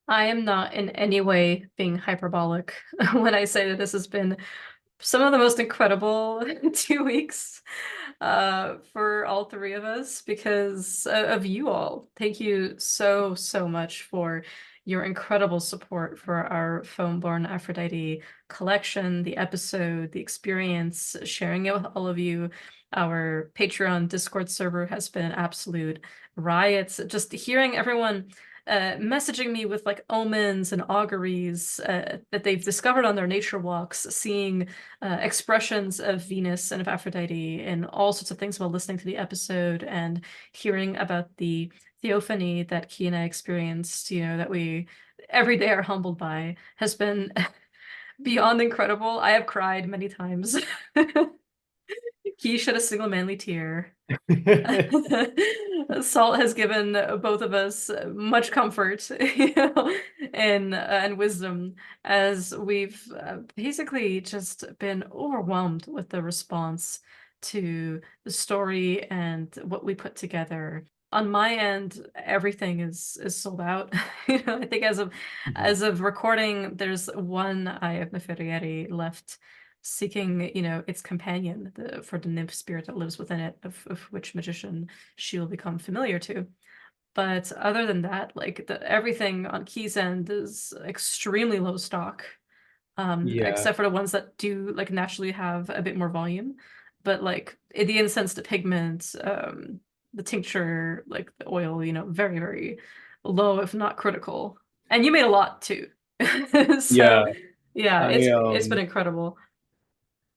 I am not in any way being hyperbolic when I say that this has been some of the most incredible 2 weeks for all three of us because of you all. Thank you so, so much for your incredible support for our Foamborn Aphrodite collection, the episode, the experience, sharing it with all of you. Our Patreon Discord server has been an absolute riot. Just hearing everyone messaging me with like omens and auguries that they've discovered on their nature walks, seeing expressions of Venus and of Aphrodite and all sorts of things while listening to the episode and hearing about the theophany that Key and I experienced, that we every day are humbled by, has been beyond incredible. I have cried many times. Key shed a single manly tear. Salt has given both of us much comfort, and wisdom as we've basically just been overwhelmed with the response to the story and what we put together. On my end, everything is sold out. I think as of Mhm. as of recording, there's one Eye of Nefertiti left seeking, its companion, for the nymph spirit that lives within it, of which magician she will become familiar to. But other than that, like everything on Key's end is extremely low stock, Yeah. except for the ones that do like naturally have a bit more volume. But like the incense, the pigment, the tincture, like the oil, very, very low, if not critical. And you made a lot too. Yeah. So yeah, I it's been incredible.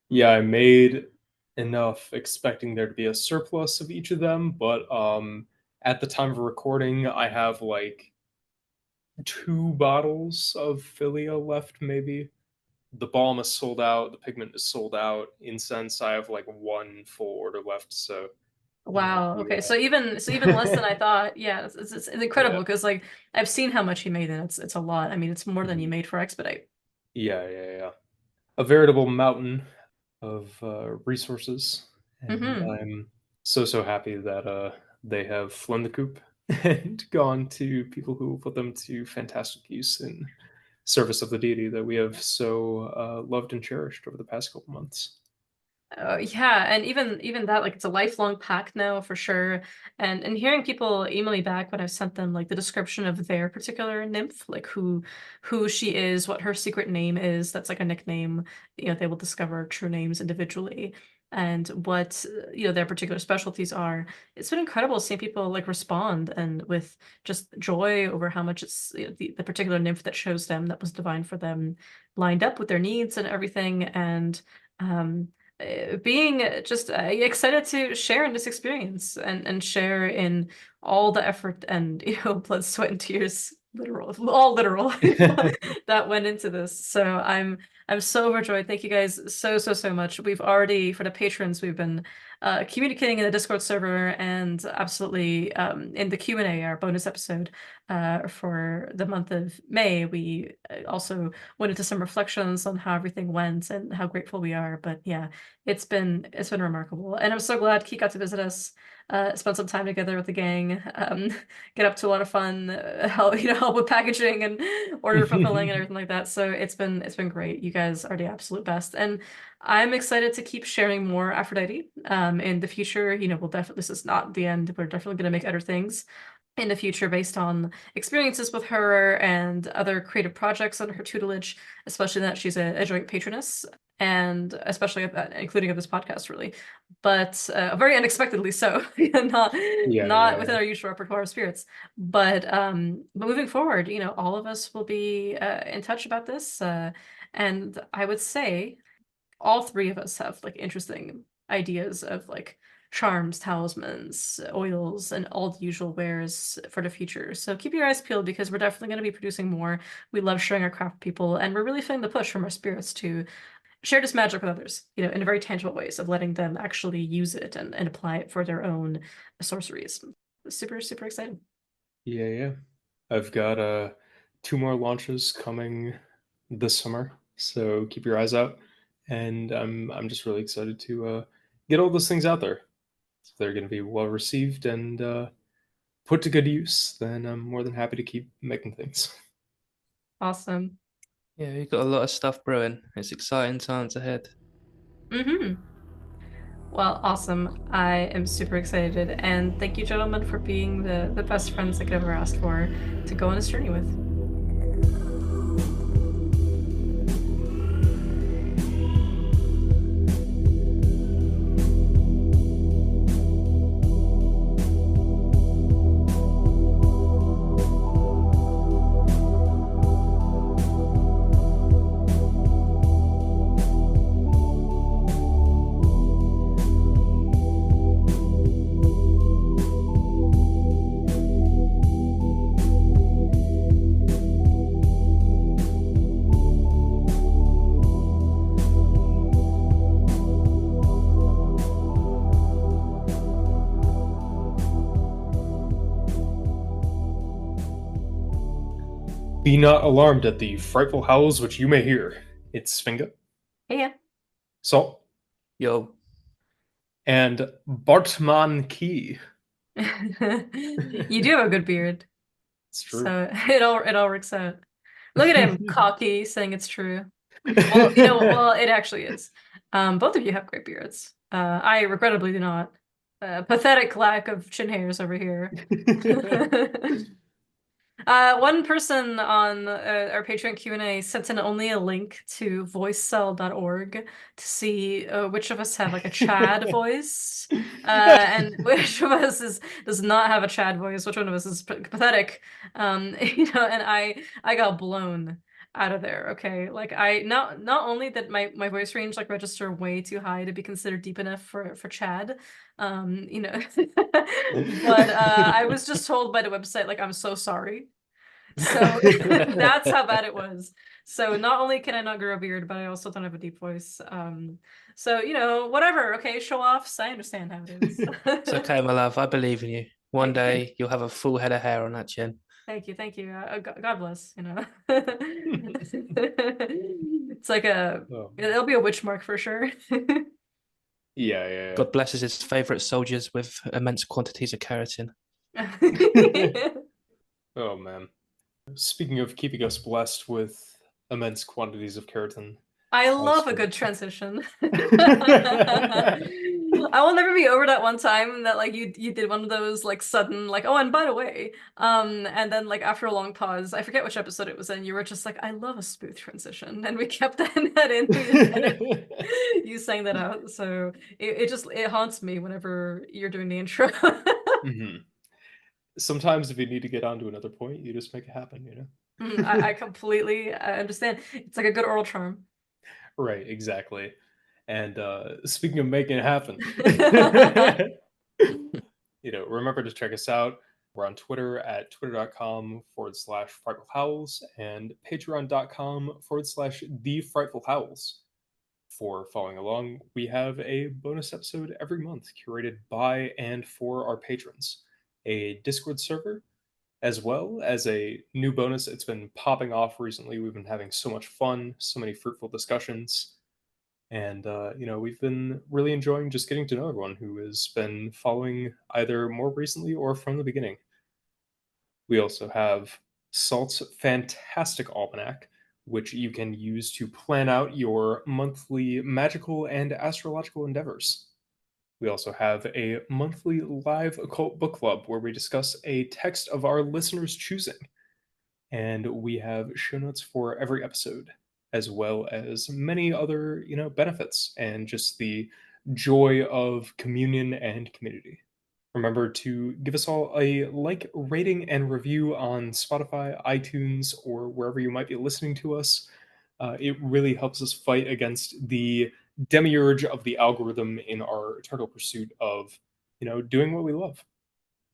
yeah, I made enough expecting there to be a surplus of each of them, but at the time of recording, I have like 2 bottles of Filia left, maybe. The balm is sold out, the pigment is sold out. Incense, I have like one full order left, so Wow. Okay. So even less than I thought. Yeah, it's incredible yeah. because like I've seen how much you made and it's a lot. I mean, it's more than you Mhm. made for Expedite. Yeah. A veritable mountain of resources, and Hmm. I'm so happy that they have flown the coop and gone to people who will put them to fantastic use in service of the deity that we have so loved and cherished over the past couple months. Yeah, and even that, like it's a lifelong pact now for sure. And hearing people email me back when I've sent them like the description of their particular nymph, like who she is, what her secret name is, that's like a nickname. They will discover true names individually and what their particular specialties are. It's been incredible seeing people like respond and with just joy over how much it's the particular nymph that shows them that was divine for them lined up with their needs and everything. And um being just excited to share in this experience and share in all the effort and blood, sweat, and tears, literal, all literal, that went into this. So I'm so overjoyed. Thank you guys so so so much. We've already for the patrons we've been communicating in the Discord server and absolutely in the Q&A, our bonus episode for the month of May. We also went into some reflections on how everything went and how grateful we are. But yeah, it's been remarkable, and I'm so glad Keith got to visit us, spend some time together with the gang, get up to a lot of fun, help with packaging and order fulfilling and everything like that. So it's been great. You guys are the absolute best, and I'm excited to keep sharing more Aphrodite. In the future, we'll definitely this is not the end. We're definitely going to make other things in the future based on experiences with her and other creative projects under her tutelage, especially that she's a joint patroness, and especially of that, including of this podcast, really. But very unexpectedly so, not not Yeah. within our usual repertoire of spirits. But moving forward, all of us will be in touch about this, and I would say all three of us have like interesting ideas of like charms, talismans, oils, and all the usual wares for the future. So keep your eyes peeled because we're definitely going to be producing more. We love sharing our craft with people, and we're really feeling the push from our spirits to share this magic with others, in very tangible ways of letting them actually use it and apply it for their own sorceries. Super, super excited. Yeah. I've got 2 more launches coming this summer, so keep your eyes out. And I'm just really excited to get all those things out there. If they're going to be well received and put to good use, then I'm more than happy to keep making things. Awesome. Yeah, we've got a lot of stuff brewing. It's exciting times ahead. Mm-hmm. Well, awesome. I am super excited, and thank you, gentlemen, for being the best friends I could ever ask for to go on this journey with. Be not alarmed at the frightful howls which you may hear. It's Svinga, Hey, Salt, Yo, and Bartman Key. yeah. You do have a good beard, It's true. so it all works out. Look at him, cocky, saying it's true. Well, you know, well, it actually is. Both of you have great beards. I regrettably do not. Pathetic lack of chin hairs over here. One person on our Patreon Q&A sent in only a link to voicecell.org to see which of us have like a Chad voice, and which of us does not have a Chad voice, which one of us is pathetic. You know, and I got blown out of there. Okay, like I not only did my voice range like register way too high to be considered deep enough for Chad, you know, but I was just told by the website like I'm so sorry. So that's how bad it was. So not only can I not grow a beard, but I also don't have a deep voice. So you know, whatever. Okay, show offs. I understand how it is. it's okay, my love. I believe in you. One Thank you. day you'll have a full head of hair on that chin. Thank you, thank you. God bless. You know, it's like Oh. it'll be a witch mark for sure. Yeah. God blesses his favorite soldiers with immense quantities of keratin. Oh man. Speaking of keeping us blessed with immense quantities of keratin, I love a Also- good transition. I will never be over that one time that like you did one of those like sudden like, oh, and by the way, and then like after a long pause, I forget which episode it was in, you were just like, I love a smooth transition, and we kept that in. You sang that out, so it haunts me whenever you're doing the intro. Mhm. Sometimes if you need to get on to another point, you just make it happen, you know? I completely understand. It's like a good oral charm. Right, exactly. And speaking of making it happen, remember to check us out. We're on Twitter at twitter.com/FrightfulHowls and patreon.com/The Frightful Howls. For following along, we have a bonus episode every month curated by and for our patrons, a Discord server, as well as a new bonus that's been popping off recently. We've been having so much fun, so many fruitful discussions, and we've been really enjoying just getting to know everyone who has been following either more recently or from the beginning. We also have Salt's fantastic almanac, which you can use to plan out your monthly magical and astrological endeavors. We also have a monthly live occult book club where we discuss a text of our listeners' choosing. And we have show notes for every episode, as well as many other, benefits and just the joy of communion and community. Remember to give us all a like, rating, and review on Spotify, iTunes, or wherever you might be listening to us. It really helps us fight against the demiurge of the algorithm in our eternal pursuit of, doing what we love.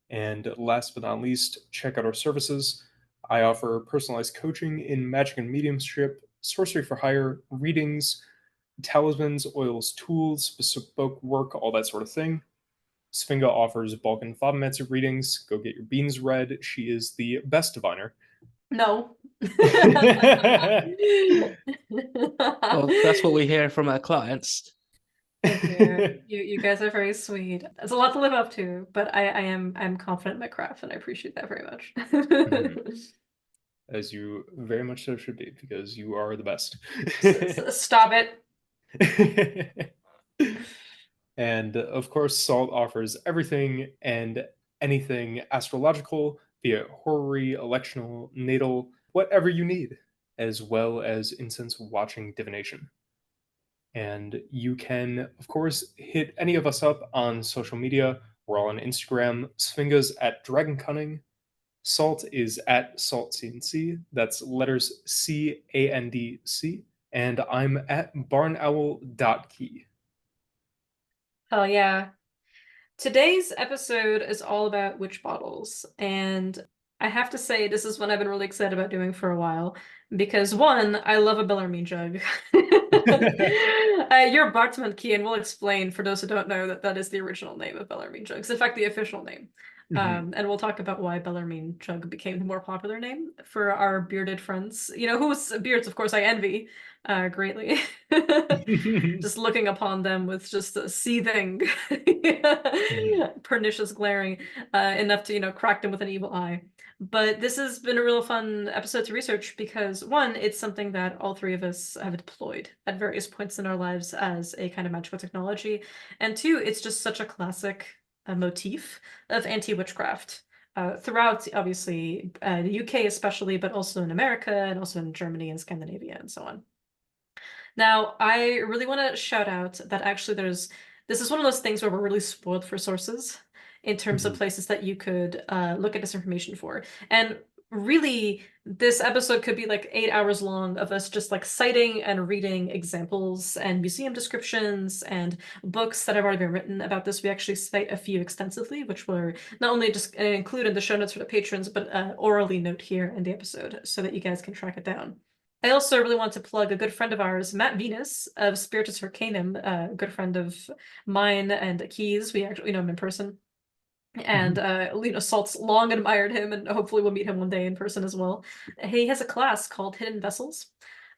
And last but not least, check out our services. I offer personalized coaching in magic and mediumship, sorcery for hire, readings, talismans, oils, tools, bespoke work, all that sort of thing. Svinga offers bulk and Thaumamancer readings. Go get your beans read. She is the best diviner. No. Well, that's what we hear from our clients. Thank you. You guys are very sweet. It's a lot to live up to, but I'm confident in my craft and I appreciate that very much. as you very much so should be, because you are the best. Stop it. And of course, Salt offers everything and anything astrological via horary, electional, natal, whatever you need, as well as incense watching divination. And you can, of course, hit any of us up on social media. We're all on Instagram. Sfinga's at Dragon Cunning. Salt is at Salt CNC. That's letters CANDC. And I'm at barnowl.key. Hell yeah. Today's episode is all about witch bottles, and I have to say this is one I've been really excited about doing for a while because one, I love a Bellarmine jug. You're Bartman Key, and we'll explain for those who don't know that that is the original name of Bellarmine jugs. In fact, the official name. And we'll talk about why Bellarmine jug became the more popular name for our bearded friends. You know, whose beards, of course, I envy greatly. Just looking upon them with just a seething, pernicious glaring, enough to, crack them with an evil eye. But this has been a real fun episode to research because one, it's something that all three of us have deployed at various points in our lives as a kind of magical technology. And two, it's just such a classic motif of anti-witchcraft. Throughout, obviously, the UK especially, but also in America and also in Germany and Scandinavia and so on. Now, I really want to shout out that actually this is one of those things where we're really spoiled for sources in terms of places that you could look at this information for. And really, this episode could be like 8 hours long of us just like citing and reading examples and museum descriptions and books that have already been written about this. We actually cite a few extensively, which we're not only just include in the show notes for the patrons, but orally note here in the episode so that you guys can track it down. I also really want to plug a good friend of ours, Matt Venus of Spiritus Arcanum, a good friend of mine and Key's. We actually know him in person. And Salt's long admired him, and hopefully we'll meet him one day in person as well. He has a class called Hidden Vessels,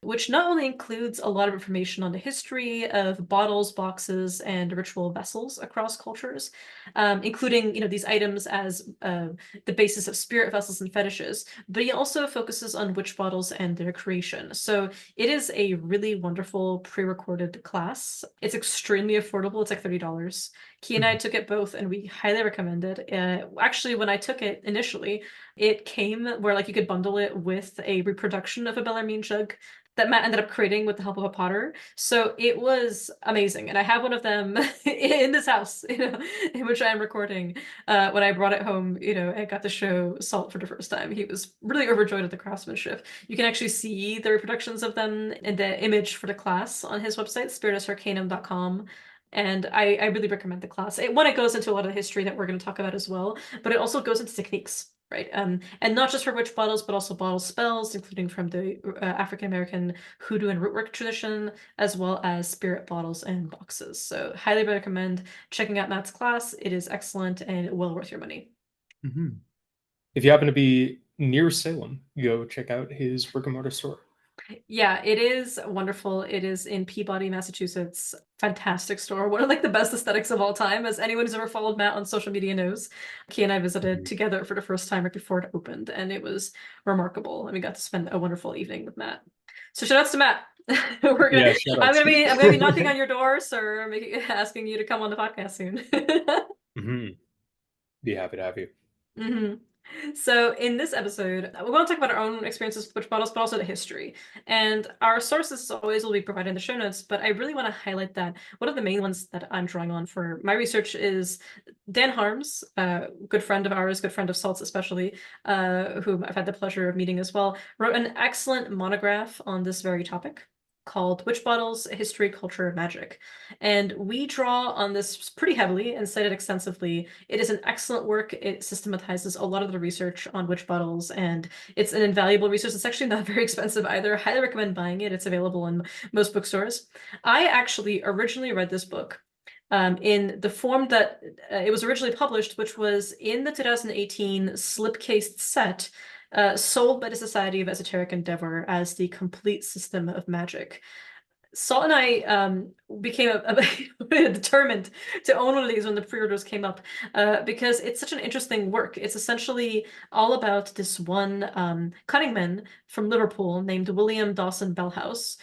which not only includes a lot of information on the history of bottles, boxes, and ritual vessels across cultures, including these items as the basis of spirit vessels and fetishes, but he also focuses on witch bottles and their creation. So it is a really wonderful pre-recorded class. It's extremely affordable. It's like $30. Key and I took it both, and we highly recommend it. Actually, when I took it initially, it came where like you could bundle it with a reproduction of a Bellarmine jug that Matt ended up creating with the help of a potter. So it was amazing. And I have one of them in this house, in which I am recording. When I brought it home, I got to show Salt for the first time. He was really overjoyed at the craftsmanship. You can actually see the reproductions of them in the image for the class on his website, spiritusarcanum.com. And I really recommend the class. It goes into a lot of the history that we're going to talk about as well, but it also goes into techniques. Right. And not just for witch bottles, but also bottle spells, including from the African American hoodoo and rootwork tradition, as well as spirit bottles and boxes. So highly recommend checking out Matt's class. It is excellent and well worth your money. If you happen to be near Salem, go check out his brick and mortar store. Yeah, it is wonderful. It is in Peabody, Massachusetts. Fantastic store. One of like the best aesthetics of all time, as anyone who's ever followed Matt on social media knows. Key and I visited together for the first time right before it opened, and it was remarkable. And we got to spend a wonderful evening with Matt. So shout outs to Matt. I'm gonna be knocking on your door, sir, asking you to come on the podcast soon. Be happy to have you. So in this episode, we want to talk about our own experiences with witch bottles, but also the history. And our sources always will be provided in the show notes, but I really want to highlight that one of the main ones that I'm drawing on for my research is Dan Harms, a good friend of ours, good friend of Salt's especially, whom I've had the pleasure of meeting as well, wrote an excellent monograph on this very topic called Witch Bottles, History, Culture, Magic. And we draw on this pretty heavily and cite it extensively. It is an excellent work. It systematizes a lot of the research on witch bottles, and it's an invaluable resource. It's actually not very expensive either. Highly recommend buying it. It's available in most bookstores. I actually originally read this book in the form that it was originally published, which was in the 2018 slipcased set sold by the Society of Esoteric Endeavor as the Complete System of Magic. Salt and I became determined to own one of these when the pre-orders came up, because it's such an interesting work. It's essentially all about this one cuttingman from Liverpool named William Dawson Bellhouse.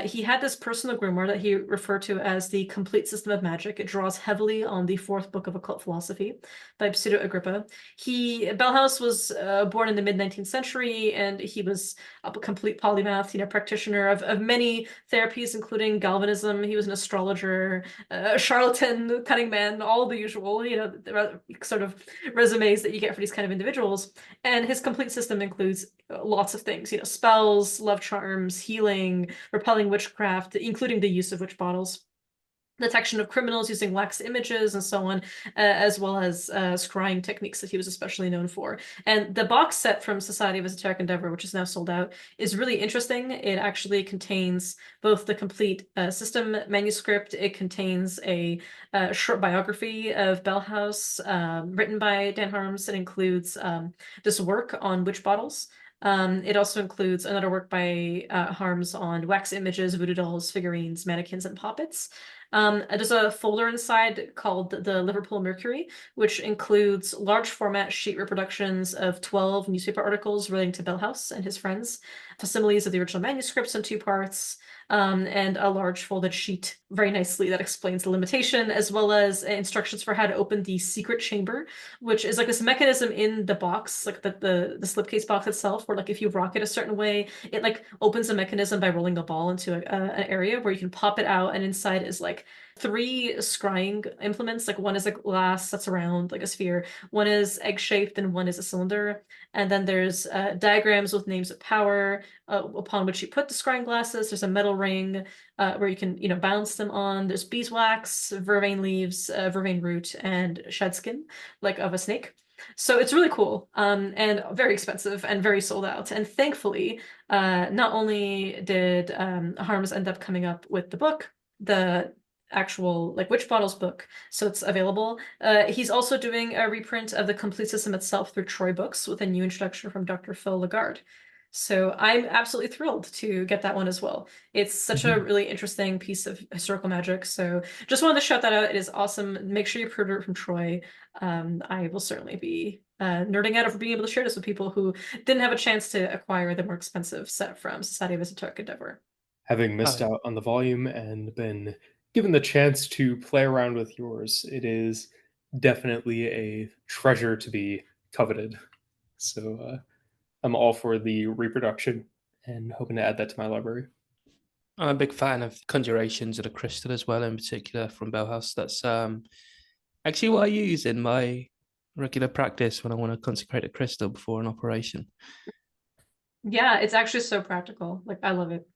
He had this personal grimoire that he referred to as the Complete System of Magic. It draws heavily on the fourth book of occult philosophy by Pseudo Agrippa. Bellhouse was born in the mid-19th century, and he was a complete polymath, practitioner of many therapies, including galvanism. He was an astrologer, a charlatan, cutting man, all the usual, sort of resumes that you get for these kind of individuals. And his complete system includes lots of things, spells, love charms, healing, repelling witchcraft, including the use of witch bottles, detection of criminals using wax images and so on, as well as scrying techniques that he was especially known for. And the box set from Society of Esoteric Endeavor, which is now sold out, is really interesting. It actually contains both the complete system manuscript. It contains a short biography of Bellhouse written by Dan Harms. It includes this work on witch bottles. It also includes another work by Harms on wax images, voodoo dolls, figurines, mannequins, and poppets. There's a folder inside called the Liverpool Mercury, which includes large format sheet reproductions of 12 newspaper articles relating to Bellhouse and his friends, facsimiles of the original manuscripts in 2 parts, and a large folded sheet very nicely that explains the limitation, as well as instructions for how to open the secret chamber, which is like this mechanism in the box, like the slipcase box itself, where like if you rock it a certain way, it like opens a mechanism by rolling the ball into an area where you can pop it out, and inside is like 3 scrying implements. Like one is a glass that's around like a sphere, one is egg-shaped, and one is a cylinder. And then there's diagrams with names of power upon which you put the scrying glasses. There's a metal ring where you can, bounce them on. There's beeswax, vervain leaves, vervain root, and shed skin, like of a snake. So it's really cool, and very expensive and very sold out. And thankfully, not only did Harms end up coming up with the book, the actual like witch bottles book, so it's available. He's also doing a reprint of the complete system itself through Troy Books with a new introduction from Dr. Phil Lagarde. So I'm absolutely thrilled to get that one as well. It's such a really interesting piece of historical magic. So just wanted to shout that out. It is awesome. Make sure you pre-order it from Troy. I will certainly be nerding out over being able to share this with people who didn't have a chance to acquire the more expensive set from Society of Esoteric Endeavor. Having missed out on the volume and been given the chance to play around with yours, it is definitely a treasure to be coveted. So I'm all for the reproduction and hoping to add that to my library. I'm a big fan of Conjurations of the Crystal as well, in particular from Bellhouse. That's actually what I use in my regular practice when I want to consecrate a crystal before an operation. Yeah, it's actually so practical. Like, I love it.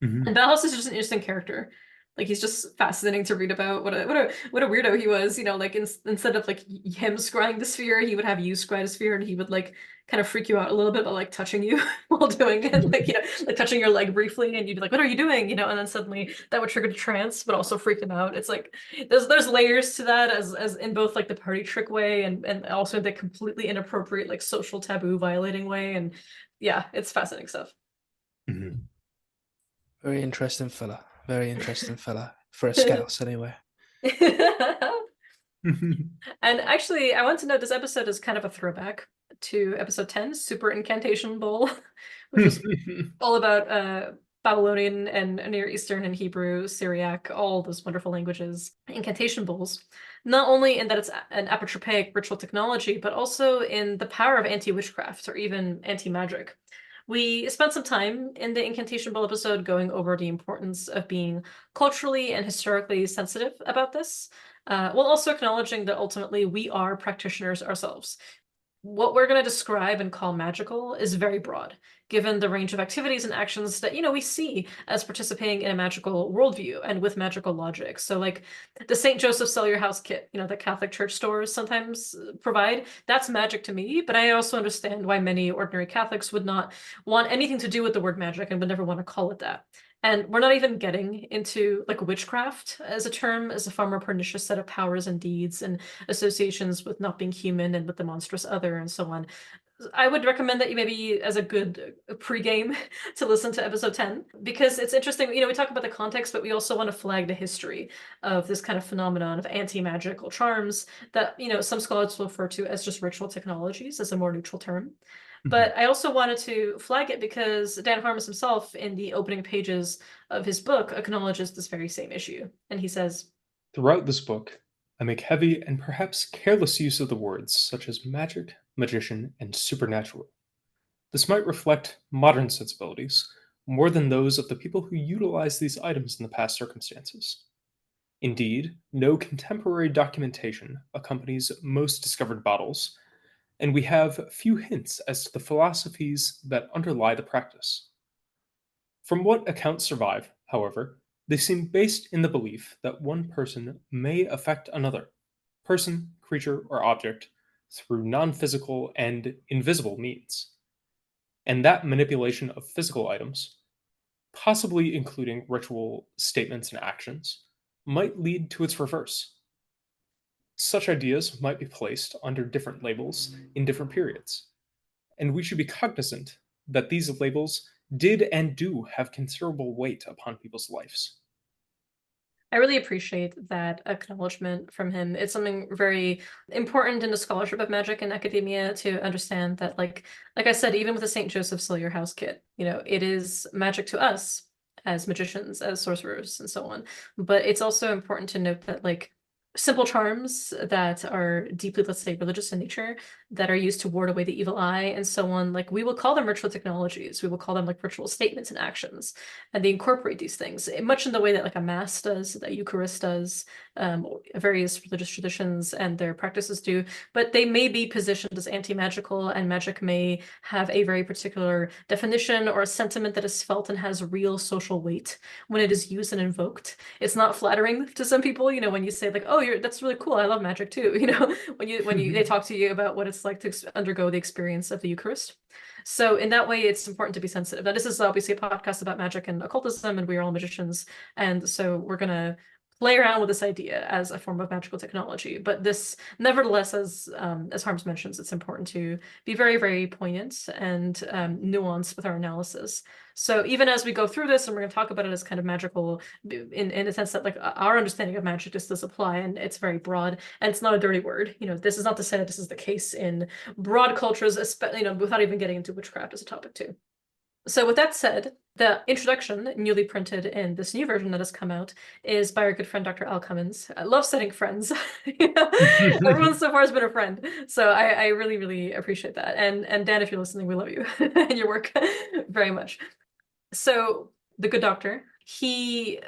And Bellhouse is just an interesting character. Like, he's just fascinating to read about. What a weirdo he was. Like instead of like him scrying the sphere, he would have you scry the sphere, and he would like kind of freak you out a little bit by like touching you while doing it, like like touching your leg briefly, and you'd be like, "What are you doing?" And then suddenly that would trigger the trance, but also freak him out. It's like there's layers to that, as in both like the party trick way and also the completely inappropriate like social taboo violating way. And yeah, it's fascinating stuff. Very interesting fella. Very interesting fella for a Scouse, anyway. And actually, I want to note this episode is kind of a throwback to episode 10, Super Incantation Bowl, which was all about Babylonian and Near Eastern and Hebrew, Syriac, all those wonderful languages. Incantation bowls, not only in that it's an apotropaic ritual technology, but also in the power of anti-witchcraft or even anti-magic. We spent some time in the Incantation Bowl episode going over the importance of being culturally and historically sensitive about this, while also acknowledging that ultimately we are practitioners ourselves. What we're going to describe and call magical is very broad, given the range of activities and actions that, we see as participating in a magical worldview and with magical logic. So like the St. Joseph Sell Your House kit, that Catholic church stores sometimes provide, that's magic to me, but I also understand why many ordinary Catholics would not want anything to do with the word magic and would never want to call it that. And we're not even getting into like witchcraft as a term, as a far more pernicious set of powers and deeds and associations with not being human and with the monstrous other and so on. I would recommend that you maybe as a good pregame to listen to episode 10, because it's interesting. We talk about the context, but we also want to flag the history of this kind of phenomenon of anti-magical charms that, some scholars will refer to as just ritual technologies as a more neutral term. But I also wanted to flag it because Dan Harmon himself, in the opening pages of his book, acknowledges this very same issue. And he says, Throughout this book, I make heavy and perhaps careless use of the words such as magic, magician, and supernatural. This might reflect modern sensibilities more than those of the people who utilized these items in the past circumstances. Indeed, no contemporary documentation accompanies most discovered bottles, and we have few hints as to the philosophies that underlie the practice. From what accounts survive, however, they seem based in the belief that one person may affect another person, creature, or object through non physical and invisible means, and that manipulation of physical items, possibly including ritual statements and actions, might lead to its reverse. Such ideas might be placed under different labels in different periods, and we should be cognizant that these labels did and do have considerable weight upon people's lives. I really appreciate that acknowledgement from him. It's something very important in the scholarship of magic and academia to understand that, like I said, even with the St. Joseph Sell Your House kit, it is magic to us as magicians, as sorcerers, and so on. But it's also important to note that, like, simple charms that are deeply, let's say, religious in nature, that are used to ward away the evil eye and so on, like, we will call them ritual technologies. We will call them like ritual statements and actions, and they incorporate these things much in the way that like a mass does, that Eucharist does, various religious traditions and their practices do. But they may be positioned as anti-magical, and magic may have a very particular definition or a sentiment that is felt and has real social weight when it is used and invoked. It's not flattering to some people, when you say like, oh, that's really cool, I love magic too, when they talk to you about what it's like to undergo the experience of the Eucharist. So in that way, it's important to be sensitive. Now, this is obviously a podcast about magic and occultism, and we are all magicians, and so we're gonna play around with this idea as a form of magical technology. But this, nevertheless, as Harms mentions, it's important to be very, very poignant and nuanced with our analysis. So even as we go through this, and we're going to talk about it as kind of magical in a sense that, like, our understanding of magic just does apply, and it's very broad, and it's not a dirty word. This is not to say that this is the case in broad cultures, especially, without even getting into witchcraft as a topic too. So with that said, the introduction, newly printed in this new version that has come out, is by our good friend Dr. Al Cummins. I love setting friends. Everyone so far has been a friend. So I really, really appreciate that. And Dan, if you're listening, we love you and your work very much. So the good doctor, he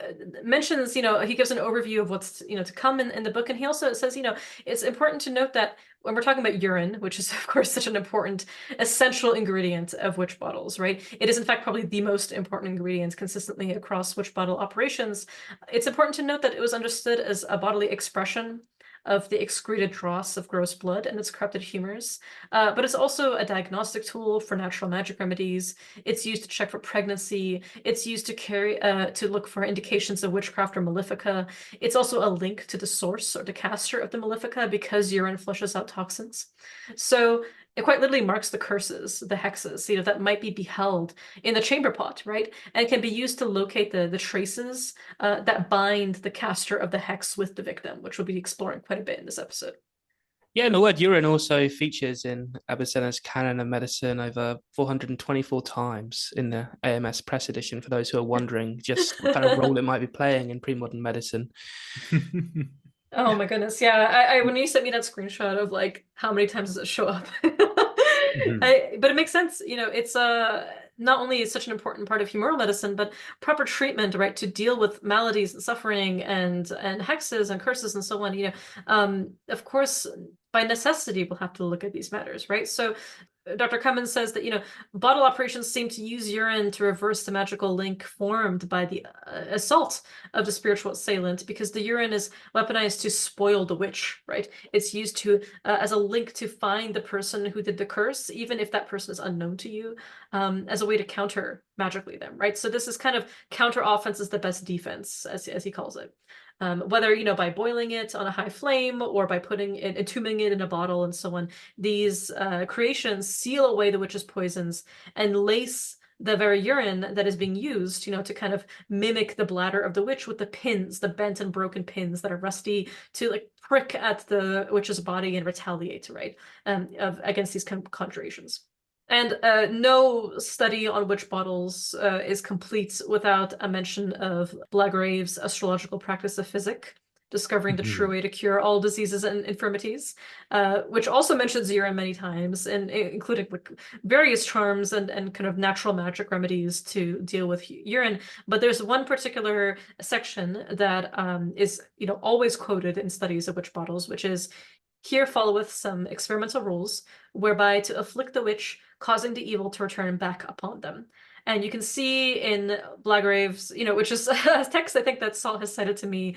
mentions, he gives an overview of what's, to come in the book. And he also says, it's important to note that when we're talking about urine, which is, of course, such an important, essential ingredient of witch bottles, right? It is, in fact, probably the most important ingredient consistently across witch bottle operations. It's important to note that it was understood as a bodily expression of the excreted dross of gross blood and its corrupted humors. But it's also a diagnostic tool for natural magic remedies. It's used to check for pregnancy. It's used to look for indications of witchcraft or malefica. It's also a link to the source or the caster of the malefica, because urine flushes out toxins. So it quite literally marks the curses, the hexes, that might be beheld in the chamber pot, right? And can be used to locate the traces that bind the caster of the hex with the victim, which we'll be exploring quite a bit in this episode. Yeah, and the word urine also features in Avicenna's Canon of Medicine over 424 times in the AMS Press edition, for those who are wondering just what kind of role it might be playing in pre-modern medicine. Oh my goodness, yeah. I when you sent me that screenshot of like how many times does it show up, but it makes sense. It's not only such an important part of humoral medicine, but proper treatment, right, to deal with maladies and suffering and hexes and curses and so on. Of course, by necessity, we'll have to look at these matters, right? So Dr. Cummins says that, bottle operations seem to use urine to reverse the magical link formed by the assault of the spiritual assailant, because the urine is weaponized to spoil the witch, right? It's used to as a link to find the person who did the curse, even if that person is unknown to you, as a way to counter magically them, right? So this is kind of counter offense is the best defense, as he calls it. whether, by boiling it on a high flame or by putting it, entombing it in a bottle and so on. These creations seal away the witch's poisons and lace the very urine that is being used, to kind of mimic the bladder of the witch with the pins, the bent and broken pins that are rusty, to like prick at the witch's body and retaliate, right, against these conjurations. And no study on witch bottles is complete without a mention of Blagrave's astrological practice of physic, discovering the true way to cure all diseases and infirmities, which also mentions urine many times, and including like various charms and kind of natural magic remedies to deal with urine. But there's one particular section that is, always quoted in studies of witch bottles, which is, "Here followeth some experimental rules, whereby to afflict the witch, causing the evil to return back upon them." And you can see in Blagrave's, which is a text I think that Saul has cited to me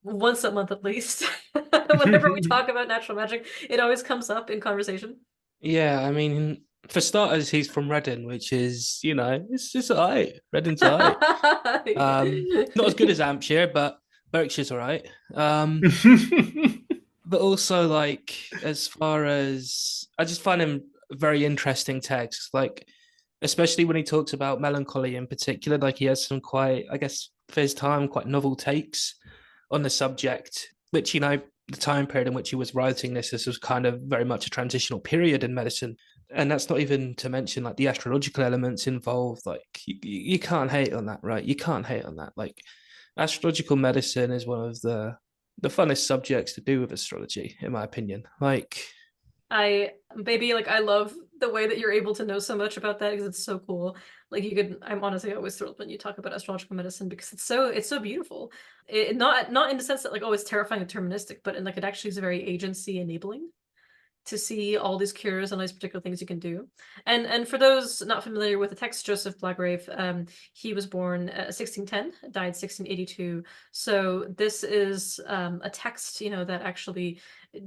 once a month at least. Whenever we talk about natural magic, it always comes up in conversation. Yeah, I mean, for starters, he's from Reading, which is, it's just all right. Reading's all right. Not as good as Hampshire, but Berkshire's all right. But also, like, as far as I just find him a very interesting text, like, especially when he talks about melancholy in particular, like he has some quite, I guess, for his time, quite novel takes on the subject, which, the time period in which he was writing this was kind of very much a transitional period in medicine. And that's not even to mention like the astrological elements involved. Like you can't hate on that, right? You can't hate on that. Like astrological medicine is one of the funnest subjects to do with astrology, in my opinion. Like I love the way that you're able to know so much about that, because it's so cool. Like I'm honestly always thrilled when you talk about astrological medicine, because it's so beautiful. Not in the sense that like, oh, it's terrifying and deterministic, but in like it actually is very agency enabling to see all these cures and all these particular things you can do. And for those not familiar with the text, Joseph Blagrave, he was born 1610, died 1682. So this is a text, that actually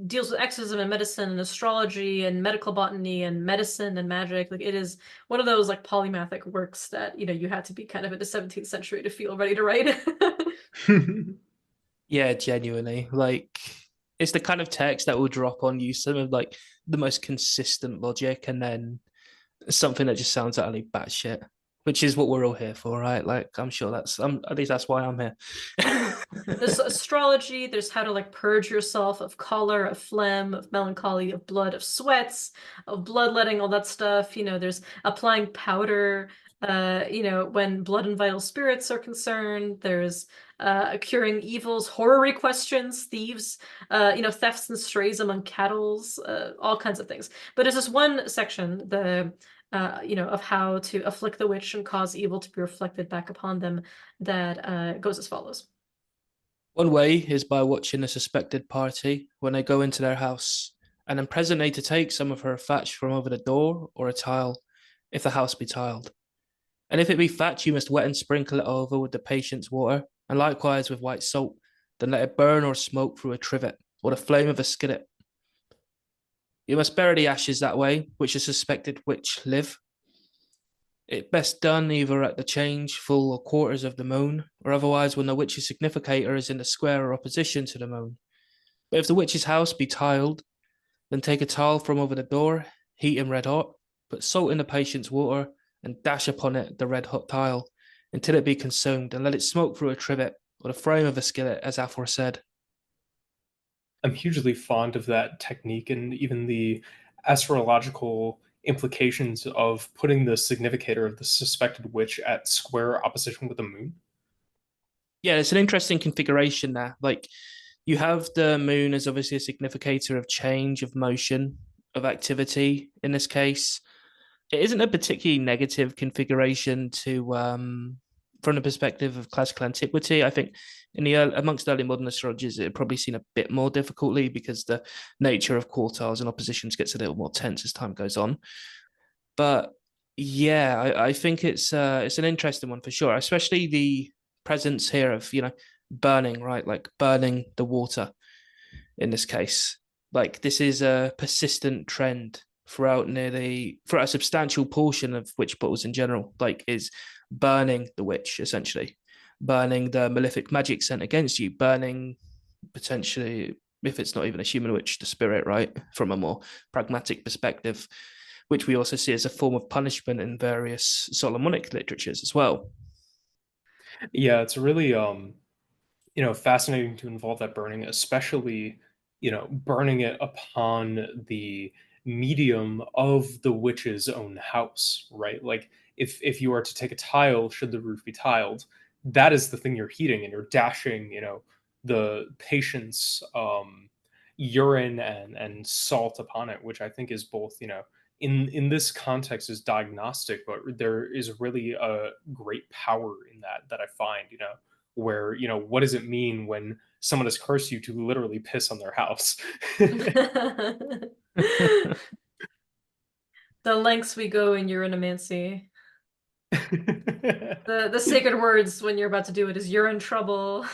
deals with exorcism and medicine and astrology and medical botany and medicine and magic. Like it is one of those like polymathic works that, you had to be kind of in the 17th century to feel ready to write. Yeah, genuinely. Like it's the kind of text that will drop on you some of like the most consistent logic and then something that just sounds utterly batshit, which is what we're all here for, right? Like I'm sure at least that's why I'm here. There's astrology, there's how to like purge yourself of choler, of phlegm, of melancholy, of blood, of sweats, of bloodletting, all that stuff. There's applying powder, when blood and vital spirits are concerned. There's curing evils, horary questions, thieves, thefts and strays among cattles, all kinds of things. But there's this one section, of how to afflict the witch and cause evil to be reflected back upon them, that goes as follows. One way is by watching a suspected party when they go into their house, and then presently to take some of her thatch from over the door or a tile, if the house be tiled. And if it be thatch, you must wet and sprinkle it over with the patient's water, and likewise with white salt, then let it burn or smoke through a trivet, or the flame of a skillet. You must bury the ashes that way, which a suspected witch live. It best done either at the change, full, or quarters of the moon, or otherwise when the witch's significator is in the square or opposition to the moon. But if the witch's house be tiled, then take a tile from over the door, heat him red hot, put salt in the patient's water, and dash upon it the red hot tile, until it be consumed, and let it smoke through a trivet, or the frame of a skillet, as aforesaid. I'm hugely fond of that technique, and even the astrological implications of putting the significator of the suspected witch at square opposition with the moon. Yeah, it's an interesting configuration there. Like you have the moon as obviously a significator of change, of motion, of activity in this case. It isn't a particularly negative configuration to from the perspective of classical antiquity. I think in the amongst early modern astrologers, it had probably seen a bit more difficulty because the nature of quartiles and oppositions gets a little more tense as time goes on. But yeah, I think it's an interesting one for sure, especially the presence here of burning, right? Like burning the water in this case. Like this is a persistent trend throughout a substantial portion of witch bottles in general, like is burning the witch essentially. burning the malefic magic sent against you, burning potentially, if it's not even a human witch, the spirit, right? From a more pragmatic perspective, which we also see as a form of punishment in various Solomonic literatures as well. Yeah, it's really fascinating to involve that burning, especially, burning it upon the medium of the witch's own house, right? Like if you are to take a tile, should the roof be tiled, that is the thing you're heating, and you're dashing, the patient's urine and salt upon it, which I think is both, in this context is diagnostic, but there is really a great power in that I find, where, what does it mean when someone has cursed you to literally piss on their house? The lengths we go in urinomancy. The sacred words when you're about to do it is you're in trouble.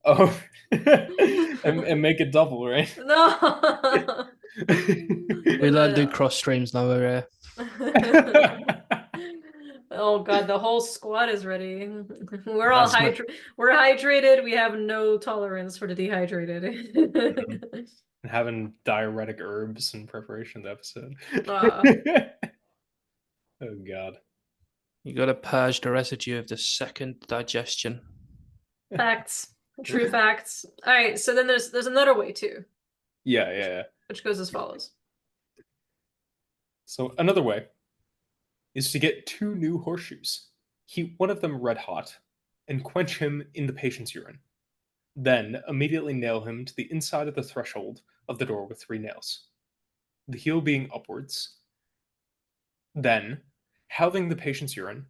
Oh, and make it double, right? No. We learn to do cross streams now, we're Oh God, the whole squad is ready. We're all That's my- we're hydrated. We have no tolerance for the dehydrated. And having diuretic herbs in preparation of the episode. Uh, Oh God. You got to purge the residue of the second digestion. Facts. True facts. All right, so then there's another way too, Yeah. which goes as follows. So another way is to get 2 new horseshoes, heat one of them red hot, and quench him in the patient's urine. Then immediately nail him to the inside of the threshold of the door with 3 nails, the heel being upwards. Then, having the patient's urine,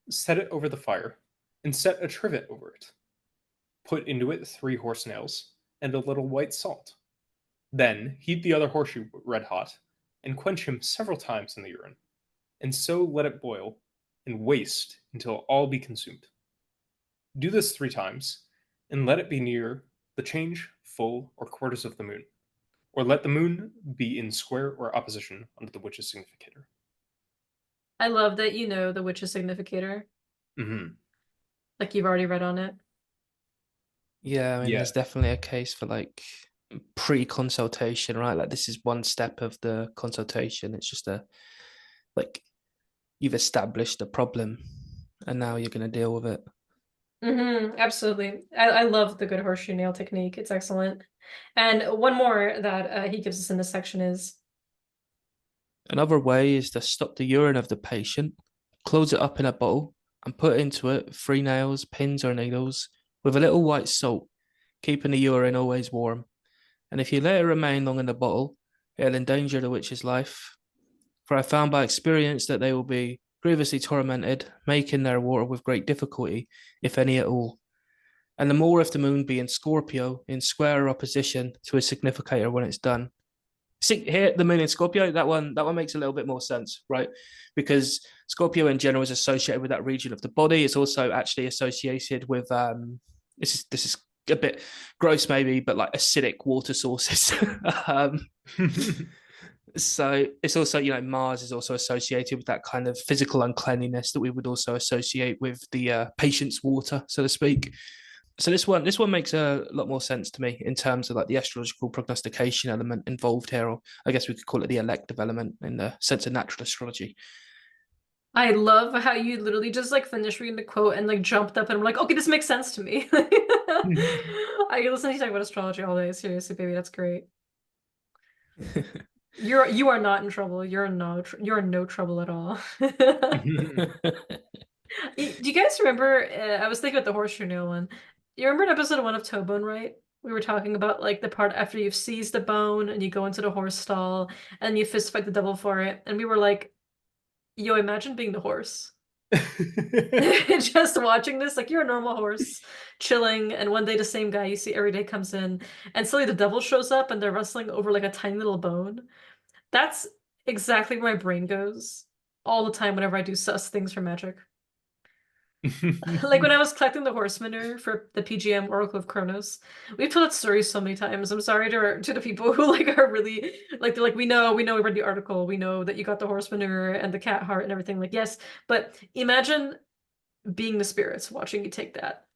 set it over the fire, and set a trivet over it. Put into it 3 horse nails and a little white salt. Then heat the other horseshoe red hot, and quench him several times in the urine, and so let it boil and waste until all be consumed. Do this 3 times, and let it be near the change, full, or quarters of the moon, or let the moon be in square or opposition under the witch's significator. I love that you know the witch's significator. Mm-hmm. Like you've already read on it. Yeah, I mean, Yeah. there's definitely a case for like pre-consultation, right? Like this is one step of the consultation. It's just like you've established a problem and now you're going to deal with it. Absolutely. I love the good horseshoe nail technique. It's excellent. And one more that he gives us in this section is Another way is to stop the urine of the patient, close it up in a bottle, and put into it 3 nails, pins, or needles with a little white salt, keeping the urine always warm. And if you let it remain long in the bottle, it'll endanger the witch's life. For I found by experience that they will be grievously tormented, making their water with great difficulty, if any at all. And the more if the moon be in Scorpio, in square opposition to a significator when it's done. See here, the moon in Scorpio, that one makes a little bit more sense, right? Because Scorpio in general is associated with that region of the body. It's also actually associated with this is a bit gross maybe, but like acidic water sources. So it's also, Mars is also associated with that kind of physical uncleanliness that we would also associate with the patient's water, so to speak. So this one makes a lot more sense to me in terms of like the astrological prognostication element involved here, or I guess we could call it the elective element in the sense of natural astrology. I love how you literally just like finished reading the quote and like jumped up and were like, okay, this makes sense to me. I can listen to you talk about astrology all day. Seriously, baby, that's great. You are not in trouble. You're in no trouble at all. Do you guys remember? I was thinking about the horseshoe nail one. You remember in episode 1 of Toe Bone, right? We were talking about like the part after you've seized the bone and you go into the horse stall and you fist fight the devil for it, and we were like, "Yo, imagine being the horse." Just watching this, like you're a normal horse chilling, and one day the same guy you see every day comes in, and suddenly the devil shows up and they're wrestling over like a tiny little bone. That's exactly where my brain goes all the time whenever I do sus things for magic. Like when I was collecting the horse manure for the PGM Oracle of Kronos, we've told that story so many times. I'm sorry to the people who like are really like they're like, we know we read the article, we know that you got the horse manure and the cat heart and everything. Like, yes, but imagine being the spirits watching you take that.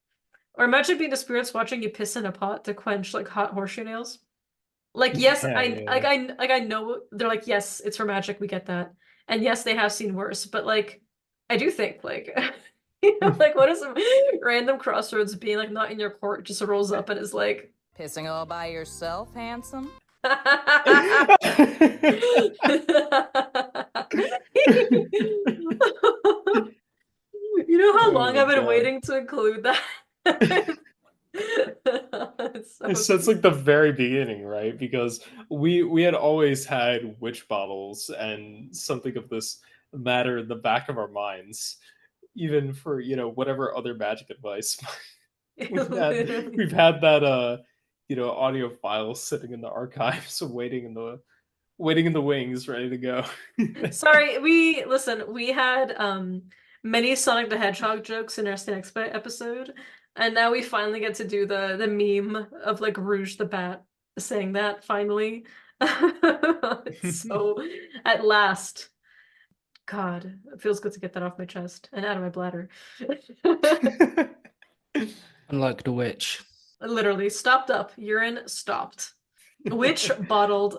Or imagine being the spirits watching you piss in a pot to quench like hot horseshoe nails. Like, yes, Yeah, yeah. I know they're like, yes, it's for magic, we get that. And yes, they have seen worse, but like I do think like like what is some random crossroads being like not in your court just rolls up and is like Pissing all by yourself, handsome? You know how Oh long my I've been God. waiting to include that? It's so So it's like the very beginning, right? Because we had always had witch bottles and something of this matter in the back of our minds, even for, whatever other magic advice. we've had Literally. we've had that audio file sitting in the archives waiting in the wings, ready to go. Sorry, we had many Sonic the Hedgehog jokes in our Snacks Bite episode, and now we finally get to do the meme of like Rouge the Bat saying that finally. It's so at last. God, it feels good to get that off my chest and out of my bladder. Unlike the witch. Literally stopped up, urine stopped. Witch bottled.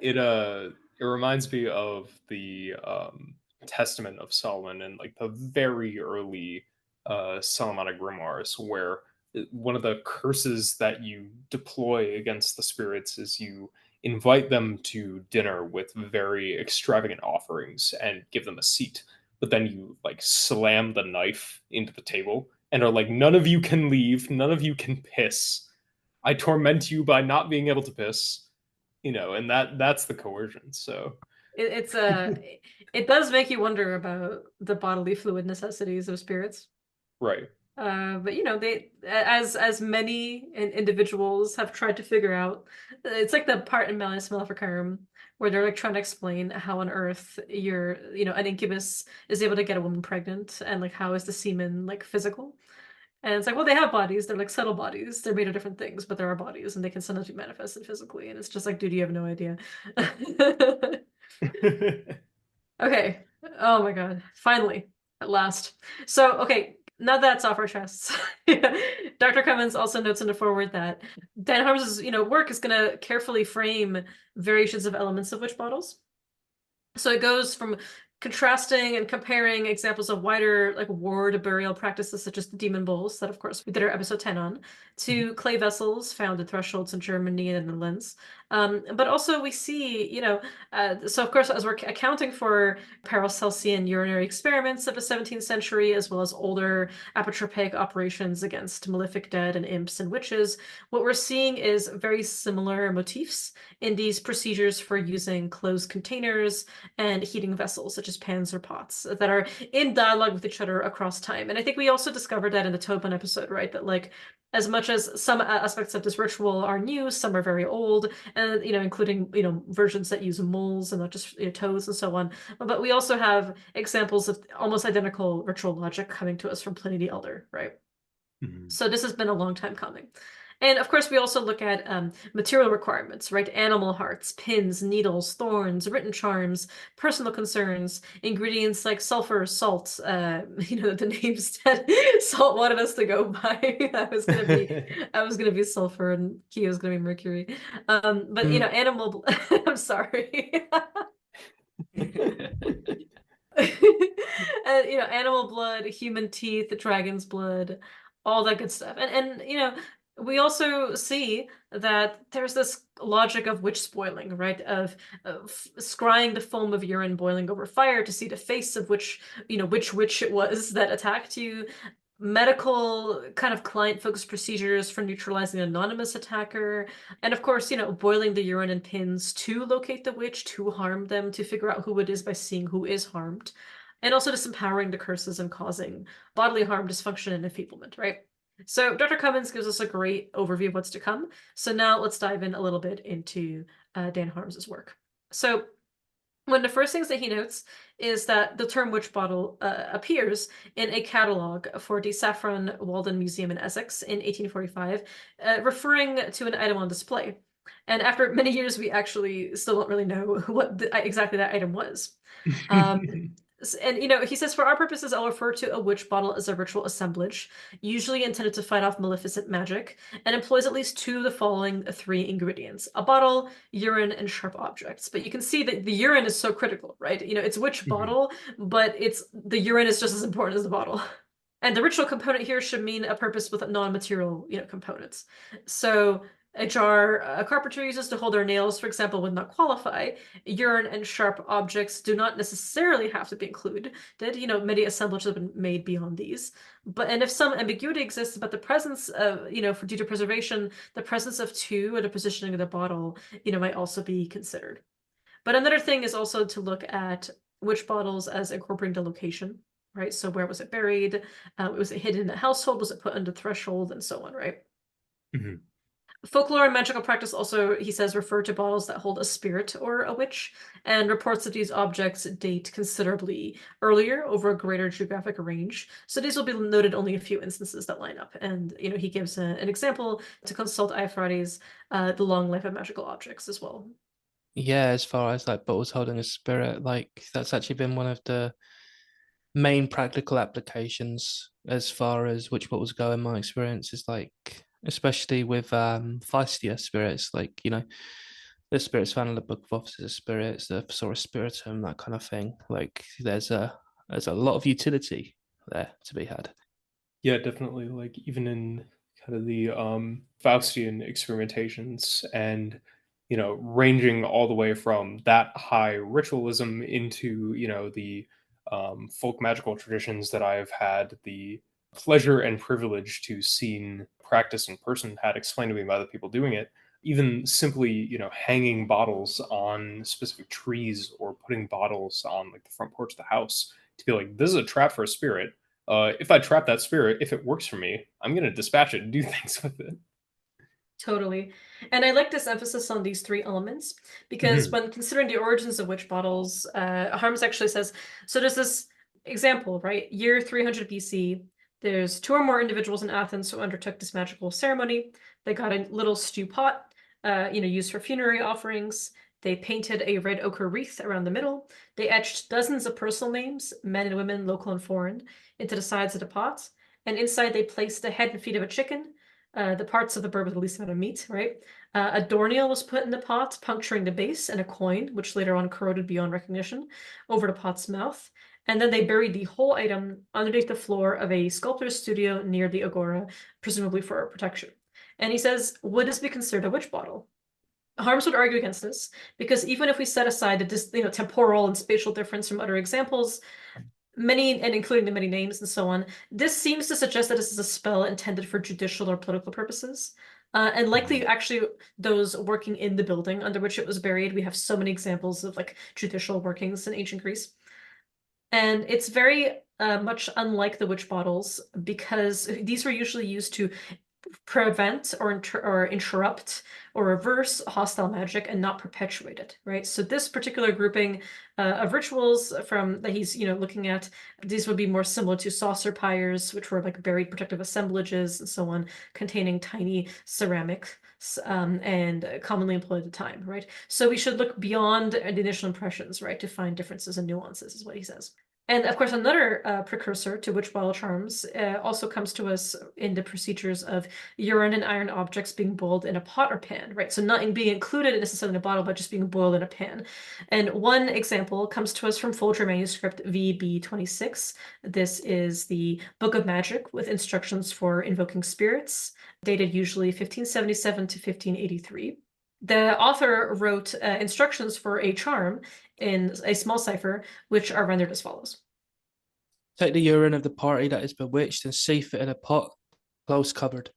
It reminds me of the Testament of Solomon and like the very early Solomonic grimoires, where one of the curses that you deploy against the spirits is you invite them to dinner with very extravagant offerings and give them a seat, but then you like slam the knife into the table and are like, none of you can leave, none of you can piss. I torment you by not being able to piss, and that's the coercion. So It's it does make you wonder about the bodily fluid necessities of spirits. right. But they as many individuals have tried to figure out, it's like the part in Malleus Maleficarum where they're like trying to explain how on earth an incubus is able to get a woman pregnant and like how is the semen like physical. And it's like, well, they have bodies. They're like subtle bodies. They're made of different things, but there are bodies and they can sometimes be manifested physically. And it's just like, dude, you have no idea. Okay. Oh my God. Finally, at last. So, okay, now that's off our chests. Dr. Cummins also notes in the forward that Dan Harms's, work is going to carefully frame variations of elements of witch bottles. So it goes from contrasting and comparing examples of wider like ward burial practices such as the demon bowls that of course we did our episode 10 on, to clay vessels found at thresholds in Germany and the Netherlands. But also we see, so of course as we're accounting for Paracelsian urinary experiments of the 17th century as well as older apotropaic operations against malefic dead and imps and witches, what we're seeing is very similar motifs in these procedures for using closed containers and heating vessels such as pans or pots that are in dialogue with each other across time. And I think we also discovered that in the Tobin episode, right? That like as much as some aspects of this ritual are new, some are very old, and including versions that use moles and not just toes and so on. But we also have examples of almost identical ritual logic coming to us from Pliny the Elder, right? Mhm. So this has been a long time coming. And of course, we also look at material requirements, right? Animal hearts, pins, needles, thorns, written charms, personal concerns, ingredients like sulfur, salt, the names that Salt wanted us to go by. I was gonna be sulfur and Kyo was gonna be mercury. But animal I'm sorry. And animal blood, human teeth, dragon's blood, all that good stuff. And we also see that there's this logic of witch spoiling, right? Of scrying the foam of urine boiling over fire to see the face of which witch it was that attacked you. Medical kind of client-focused procedures for neutralizing an anonymous attacker. And of course, boiling the urine in pins to locate the witch, to harm them, to figure out who it is by seeing who is harmed. And also disempowering the curses and causing bodily harm, dysfunction, and enfeeblement, right? So Dr. Cummins gives us a great overview of what's to come. So now let's dive in a little bit into Dan Harms's work. So one of the first things that he notes is that the term witch bottle appears in a catalog for the Saffron Walden Museum in Essex in 1845, referring to an item on display. And after many years, we actually still don't really know what exactly that item was. And he says, for our purposes, I'll refer to a witch bottle as a ritual assemblage, usually intended to fight off maleficent magic, and employs at least two of the following three ingredients: a bottle, urine, and sharp objects. But you can see that the urine is so critical, right? It's witch bottle, but the urine is just as important as the bottle. And the ritual component here should mean a purpose with non-material, components. So a jar a carpenter uses to hold their nails, for example, would not qualify. Urine and sharp objects do not necessarily have to be included. Many assemblages have been made beyond these. And if some ambiguity exists about the presence of, for due to preservation, the presence of two and the positioning of the bottle, might also be considered. But another thing is also to look at witch bottles as incorporating the location, right? So where was it buried? Was it hidden in the household? Was it put under threshold, and so on, right? Mhm. Folklore and magical practice also, he says, refer to bottles that hold a spirit or a witch, and reports that these objects date considerably earlier over a greater geographic range. So these will be noted only a few instances that line up. And, he gives an example to consult Iaphrades, The Long Life of Magical Objects as well. Yeah, as far as like bottles holding a spirit, like that's actually been one of the main practical applications as far as which bottles go in my experience, is like, especially with feistia spirits, like, the spirits found in the Book of Offices of Spirits, the Thesaurus Spiritum, that kind of thing. Like there's a lot of utility there to be had. Yeah, definitely. Like even in kind of the Faustian experimentations, and ranging all the way from that high ritualism into the folk magical traditions that I've had the pleasure and privilege to seen practice in person, had explained to me by other people doing it. Even simply, hanging bottles on specific trees, or putting bottles on like the front porch of the house, to be like, this is a trap for a spirit. If I trap that spirit, if it works for me, I'm going to dispatch it and do things with it. Totally. And I like this emphasis on these three elements, because when considering the origins of witch bottles, Harms actually says, so there's this example, right? Year 300 BC, there's two or more individuals in Athens who undertook this magical ceremony. They got a little stew pot, used for funerary offerings. They painted a red ochre wreath around the middle. They etched dozens of personal names, men and women, local and foreign, into the sides of the pot. And inside they placed the head and feet of a chicken, the parts of the bird with the least amount of meat, right? A doornail was put in the pot, puncturing the base, and a coin, which later on corroded beyond recognition, over the pot's mouth. And then they buried the whole item underneath the floor of a sculptor's studio near the agora, presumably for protection. And he says, would this be considered a witch bottle? Harms would argue against this, because even if we set aside the temporal and spatial difference from other examples, many, and including the many names and so on, this seems to suggest that this is a spell intended for judicial or political purposes. And likely actually those working in the building under which it was buried. We have so many examples of like judicial workings in ancient Greece. And it's very much unlike the witch bottles, because these were usually used to prevent or interrupt or reverse hostile magic, and not perpetuate it, right? So this particular grouping of rituals that he's looking at, these would be more similar to saucer pyres, which were like buried protective assemblages and so on, containing tiny ceramics, and commonly employed at the time, right? So we should look beyond the initial impressions, right, to find differences and nuances, is what he says. And of course, another precursor to witch bottle charms also comes to us in the procedures of urine and iron objects being boiled in a pot or pan, right? So not being included necessarily in a bottle, but just being boiled in a pan. And one example comes to us from Folger manuscript VB26. This is the Book of Magic with instructions for invoking spirits, dated usually 1577 to 1583. The author wrote instructions for a charm in a small cipher, which are rendered as follows. Take the urine of the party that is bewitched and sieve it in a pot, close covered.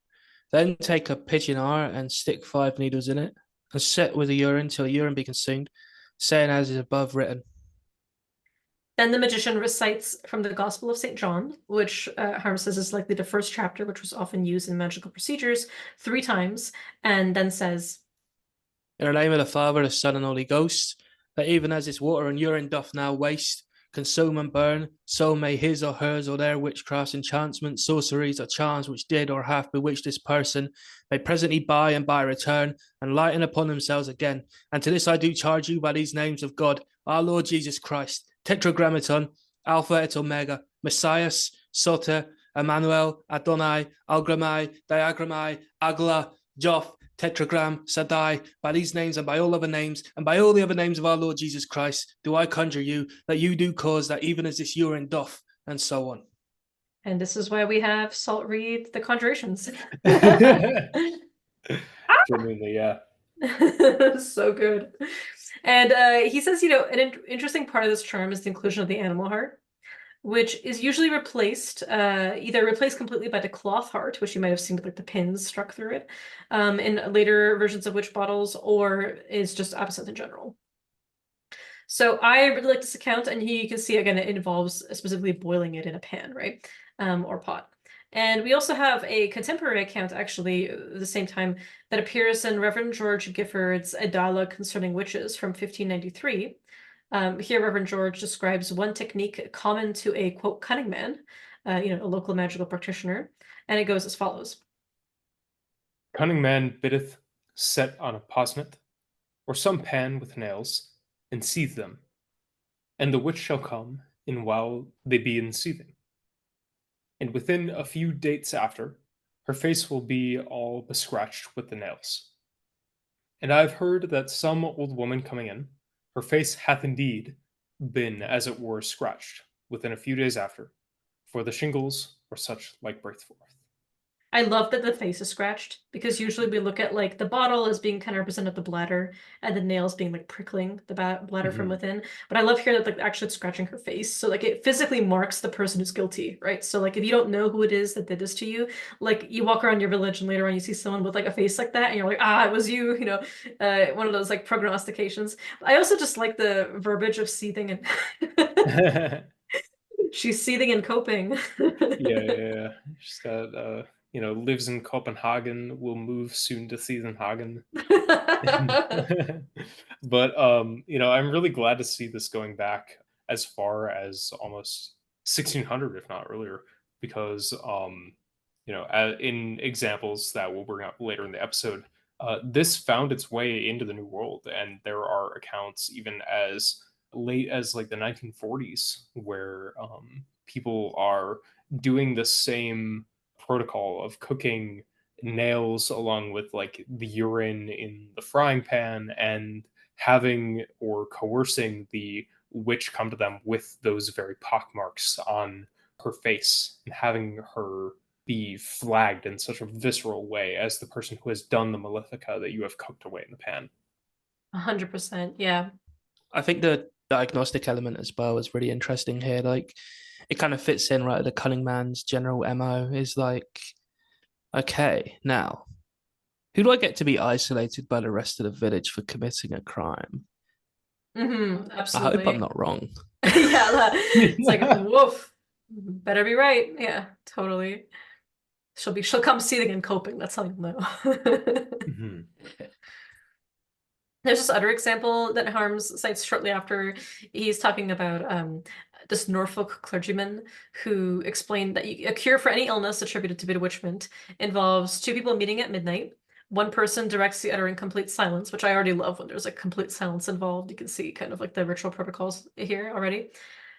Then take a pigeon hour and stick 5 needles in it, and set with the urine till the urine be consumed, saying as is above written. Then the magician recites from the Gospel of St. John, which Harms says is likely the first chapter, which was often used in magical procedures, 3 times, and then says, in the name of the Father, the Son, and Holy Ghost, that even as its water and urine doth now waste, consume and burn, so may his or hers or their witchcrafts, enchantments, sorceries, or charms which did or have bewitched this person, may presently by and by return, and lighten upon themselves again. And to this I do charge you by these names of God, our Lord Jesus Christ, Tetragrammaton, Alpha et Omega, Messias, Soter, Emmanuel, Adonai, Algramai, Diagramai, Agla, Joth, Tetragram, Sadai, by these names and by all other names, and by all the other names of our Lord Jesus Christ, do I conjure you that you do cause that even as this urine doth, and so on. And this is why we have Salt read the conjurations. Genuinely, yeah. So good. And he says, you know, an interesting part of this charm is the inclusion of the animal heart, which is usually replaced, either replaced completely by the cloth heart, which you might have seen with like the pins struck through it, in later versions of witch bottles, or is just absinthe in general. So I really like this account, and here you can see again it involves specifically boiling it in a pan, right, or pot. And we also have a contemporary account, actually, at the same time, that appears in Reverend George Gifford's A Dialogue Concerning Witches from 1593. Here, Reverend George describes one technique common to a, quote, cunning man, you know, a local magical practitioner, and it goes as follows. Cunning man biddeth set on a posnet, or some pan with nails, and seethe them, and the witch shall come in while they be in seething. And within a few dates after, her face will be all bescratched with the nails. And I have heard that some old woman coming in, her face hath indeed been as it were scratched within a few days after, for the shingles or such like breath forth. I love that the face is scratched, because usually we look at like the bottle as being kind of represented the bladder, and the nails being like prickling the bladder from within. But I love here that like actually it's scratching her face, so like it physically marks the person who's guilty, right? So like if you don't know who it is that did this to you, like you walk around your village and later on you see someone with like a face like that, and you're like, ah, it was you, you know, one of those like prognostications. I also just like the verbiage of seething and she's seething and coping. Yeah. She's got you know, lives in Copenhagen, will move soon to Seethenhagen. But you know, I'm really glad to see this going back as far as almost 1600, if not earlier, because you know, in examples that we'll bring up later in the episode, this found its way into the New World, and there are accounts even as late as like the 1940s where people are doing the same protocol of cooking nails along with like the urine in the frying pan and having or coercing the witch come to them with those very pockmarks on her face and having her be flagged in such a visceral way as the person who has done the malefica that you have cooked away in the pan. 100%, yeah. I think the diagnostic element as well is really interesting here. Like, it kind of fits in, right? The cunning man's general MO is like, okay, now, who do I get to be isolated by the rest of the village for committing a crime? Absolutely. I hope I'm not wrong. Yeah, it's like, woof, better be right. Yeah, totally. She'll come seething and coping, that's how you'll know. There's this other example that Harms cites shortly after. He's talking about this Norfolk clergyman who explained that a cure for any illness attributed to bewitchment involves two people meeting at midnight. One person directs the other in complete silence, which I already love when there's like complete silence involved. You can see kind of like the ritual protocols here already.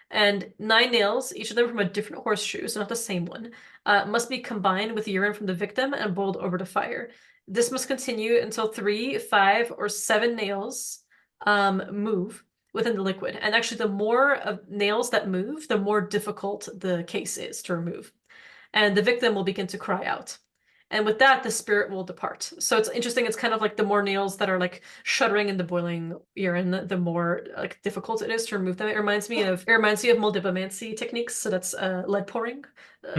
And 9 nails, each of them from a different horseshoe, so not the same one, must be combined with urine from the victim and boiled over the fire. This must continue until 3, 5, or 7 nails move within the liquid. And actually, the more of nails that move, the more difficult the case is to remove. And the victim will begin to cry out. And with that, the spirit will depart. So it's interesting. It's kind of like the more nails that are like shuddering in the boiling urine, the more like difficult it is to remove them. It reminds me of moldivomancy techniques. So that's lead pouring.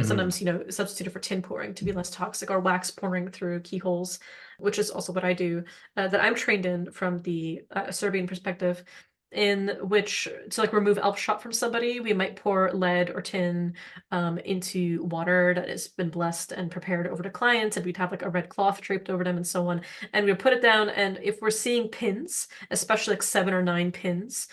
Sometimes, you know, substituted for tin pouring to be less toxic, or wax pouring through keyholes, which is also what I do, that I'm trained in from the Serbian perspective, in which to like remove elf shot from somebody, we might pour lead or tin into water that has been blessed and prepared over the client, and we'd have like a red cloth draped over them and so on, and we put it down, and if we're seeing pins, especially like 7 or 9 pins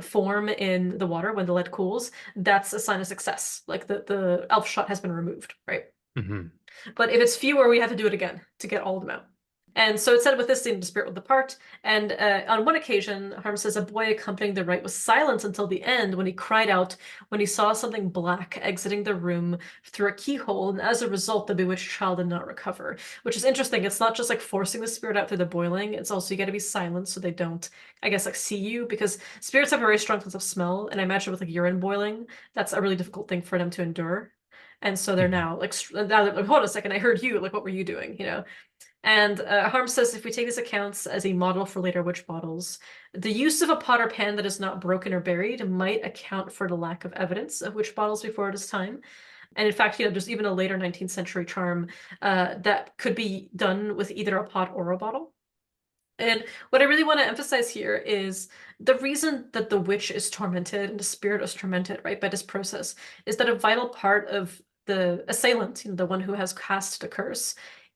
form in the water when the lead cools, that's a sign of success, like the elf shot has been removed, right? But if it's fewer, we have to do it again to get all of them out. And so it said with this scene, the spirit will depart. And on one occasion, Harm says a boy accompanying the rite was silent until the end when he cried out when he saw something black exiting the room through a keyhole. And as a result, the bewitched child did not recover, which is interesting. It's not just like forcing the spirit out through the boiling. It's also you got to be silent so they don't, I guess, like see you, because spirits have a very strong sense of smell. And I imagine with like urine boiling, that's a really difficult thing for them to endure. And so they're now like, hold on a second, I heard you, like, what were you doing, you know? And Harm says if we take these accounts as a model for later witch bottles, the use of a pot or pan that is not broken or buried might account for the lack of evidence of witch bottles before it is time. And in fact, you know, there's even a later 19th century charm that could be done with either a pot or a bottle. And what I really want to emphasize here is the reason that the witch is tormented and the spirit is tormented, right, by this process is that a vital part of the assailant, you know, the one who has cast the curse,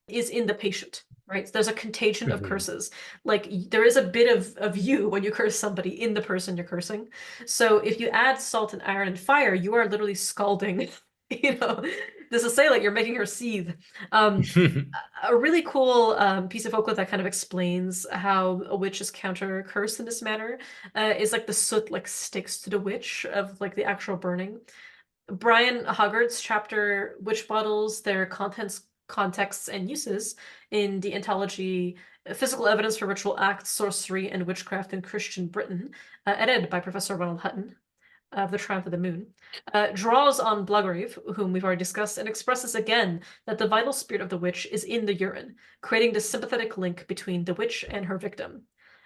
is in the patient, right? There's a contagion of curses. Like there is a bit of you when you curse somebody in the person you're cursing. So if you add salt and iron and fire, you are literally scalding, you know, this assailant, you're making her seethe. A really cool piece of folklore that kind of explains how a witch is counter cursed in this manner is like the soot like sticks to the witch of like the actual burning. Brian Hoggard's chapter Witch Bottles, Their Contents, Contexts, and Uses in the anthology Physical Evidence for Ritual Acts, Sorcery, and Witchcraft in Christian Britain, edited by Professor Ronald Hutton of The Triumph of the Moon, draws on Blagrave, whom we've already discussed, and expresses again that the vital spirit of the witch is in the urine, creating this sympathetic link between the witch and her victim.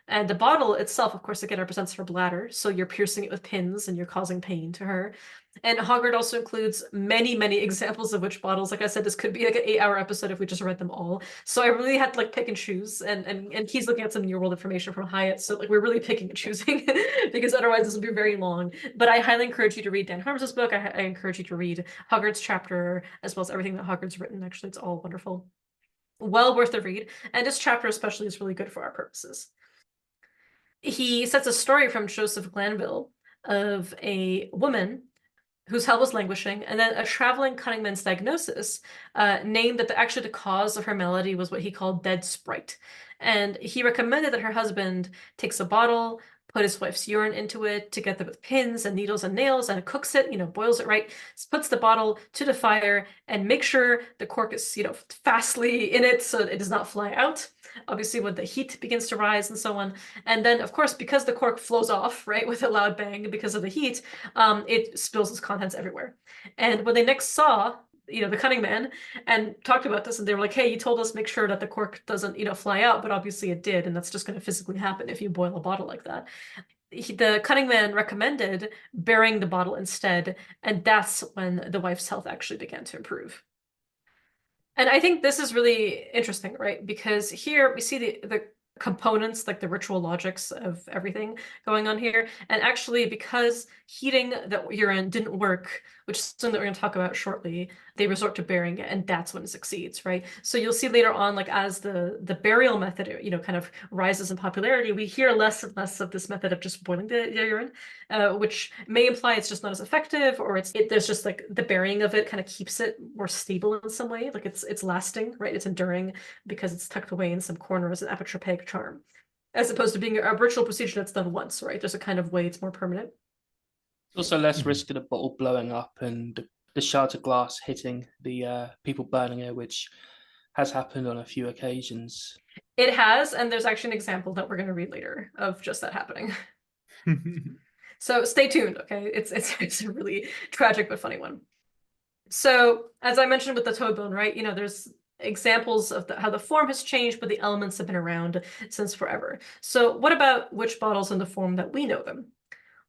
And the bottle itself, of course, again represents her bladder, so you're piercing it with pins and you're causing pain to her. And Hoggard also includes many, many examples of witch bottles. Like I said, this could be like an 8-hour episode if we just read them all. So I really had to like pick and choose. And he's looking at some New World information from Hyatt. So like we're really picking and choosing because otherwise this will be very long. But I highly encourage you to read Dan Harms's book. I encourage you to read Hoggard's chapter, as well as everything that Hoggard's written. Actually, it's all wonderful. Well worth the read. And this chapter especially is really good for our purposes. He sets a story from Joseph Glanville of a woman whose health was languishing, and then a traveling cunning man's diagnosis named that actually the cause of her malady was what he called dead sprite. And he recommended that her husband takes a bottle, put his wife's urine into it together with pins and needles and nails, and cooks it, you know, boils it right, puts the bottle to the fire, and make sure the cork is, you know, fastly in it so it does not fly out. Obviously, when the heat begins to rise and so on. And then, of course, because the cork flows off, right, with a loud bang because of the heat, it spills its contents everywhere. And when they next saw, you know, the cunning man and talked about this, and they were like, hey, you told us make sure that the cork doesn't, you know, fly out, but obviously it did, and that's just going to physically happen if you boil a bottle like that. The cunning man recommended burying the bottle instead, and that's when the wife's health actually began to improve. And I think this is really interesting, right? Because here we see the components, like the ritual logics of everything going on here. And actually, because heating the urine didn't work, which is something that we're going to talk about shortly, they resort to burying it, and that's when it succeeds, right? So you'll see later on, like as the burial method, you know, kind of rises in popularity, we hear less and less of this method of just boiling the urine, which may imply it's just not as effective, or there's just like the burying of it kind of keeps it more stable in some way, like it's lasting, right? It's enduring because it's tucked away in some corner as an apotropaic charm, as opposed to being a ritual procedure that's done once, right? There's a kind of way it's more permanent. Also less risk of the bottle blowing up and the shards of glass hitting the people burning it, which has happened on a few occasions. It has, and there's actually an example that we're going to read later of just that happening. So stay tuned, okay? It's a really tragic but funny one. So as I mentioned with the toad bone, right? You know, there's examples of how the form has changed, but the elements have been around since forever. So what about witch bottles in the form that we know them?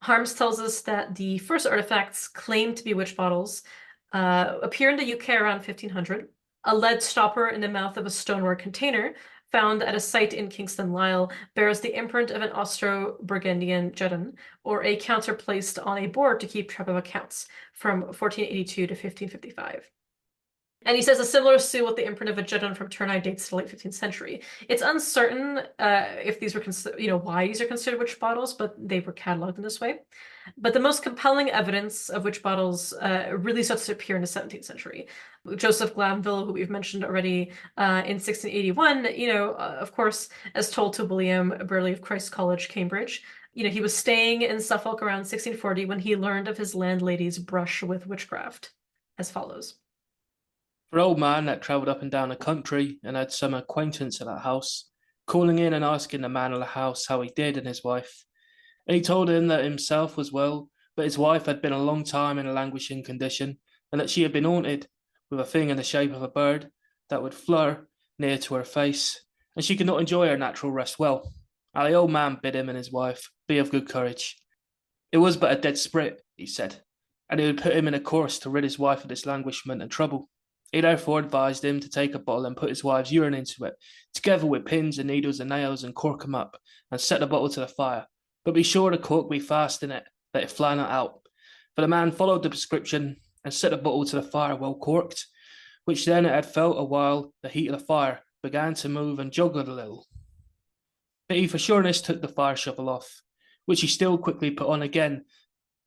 Harms tells us that the first artifacts claimed to be witch bottles appear in the UK around 1500. A lead stopper in the mouth of a stoneware container found at a site in Kingston, Lisle, bears the imprint of an Austro-Burgundian jeton, or a counter placed on a board to keep track of accounts from 1482 to 1555. And he says a similar seal with the imprint of a Ageddon from Tournai dates to the late 15th century. It's uncertain if these were why these are considered witch bottles, but they were cataloged in this way. But the most compelling evidence of witch bottles really starts to appear in the 17th century. Joseph Glanville, who we've mentioned already, in 1681, of course, as told to William Burleigh of Christ's College, Cambridge, he was staying in Suffolk around 1640 when he learned of his landlady's brush with witchcraft, as follows. For an old man that travelled up and down the country and had some acquaintance at that house, calling in and asking the man of the house how he did and his wife. And he told him that himself was well, but his wife had been a long time in a languishing condition, and that she had been haunted with a thing in the shape of a bird that would flutter near to her face, and she could not enjoy her natural rest well. And the old man bid him and his wife be of good courage. It was but a dead spirit, he said, and he would put him in a course to rid his wife of this languishment and trouble. He therefore advised him to take a bottle and put his wife's urine into it, together with pins and needles and nails, and cork him up, and set the bottle to the fire. But be sure the cork be fast in it, that it fly not out. For the man followed the prescription, and set the bottle to the fire well corked, which then it had felt a while the heat of the fire began to move and joggled a little. But he for sureness took the fire shovel off, which he still quickly put on again,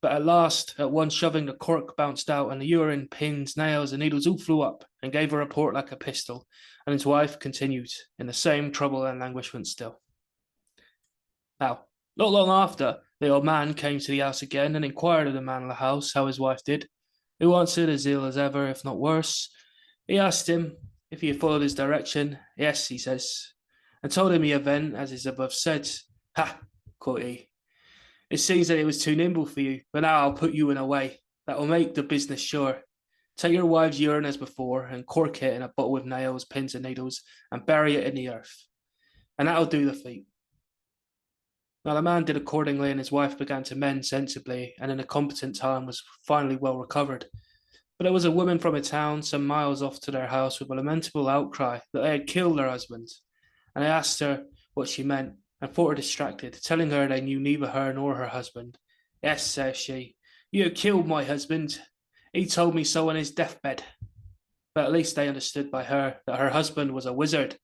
but at last, at one shoving, the cork bounced out, and the urine, pins, nails, and needles all flew up, and gave a report like a pistol, and his wife continued in the same trouble and languishment still. Now, not long after, the old man came to the house again, and inquired of the man of the house how his wife did, who answered as ill as ever, if not worse. He asked him if he had followed his direction. Yes, he says, and told him he had then, as is above said. Ha, quoth he, it seems that it was too nimble for you, but now I'll put you in a way that will make the business sure. Take your wife's urine as before, and cork it in a bottle with nails, pins, and needles, and bury it in the earth, and that'll do the feat. Now the man did accordingly, and his wife began to mend sensibly, and in a competent time was finally well recovered. But there was a woman from a town some miles off to their house with a lamentable outcry that they had killed their husband, and I asked her what she meant, and thought her distracted, telling her they knew neither her nor her husband. Yes, says she, you have killed my husband. He told me so on his deathbed. But at least they understood by her that her husband was a wizard.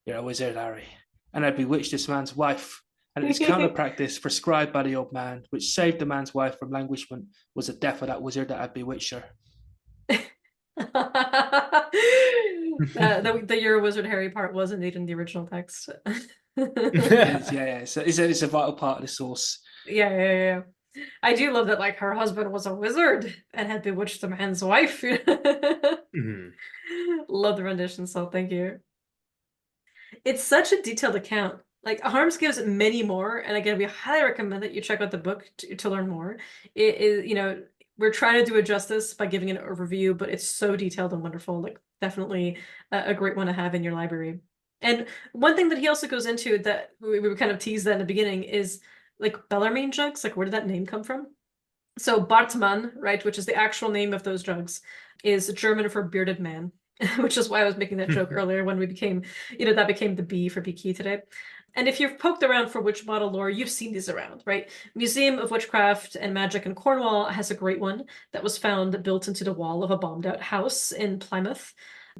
You're a wizard, Harry, and had bewitched this man's wife. And its counter practice prescribed by the old man, which saved the man's wife from languishment, was the death of that wizard that had bewitched her. The You're a Wizard Harry part was indeed in the original text. Yeah. So it's a vital part of the source. Yeah. I do love that, like, her husband was a wizard and had bewitched the man's wife. Mhm. Love the rendition, so thank you. It's such a detailed account. Like, Harms gives many more, and again, we highly recommend that you check out the book to learn more. It is, we're trying to do it justice by giving an overview, but it's so detailed and wonderful. Like, definitely a great one to have in your library. And one thing that he also goes into that we kind of teased that in the beginning is, like, Bellarmine jugs. Like, where did that name come from? So Bartmann, right, which is the actual name of those jugs, is German for bearded man, which is why I was making that joke earlier when we became, that became the B for BK today. And if you've poked around for witch bottle lore, you've seen these around, right? Museum of Witchcraft and Magic in Cornwall has a great one that was found built into the wall of a bombed out house in Plymouth.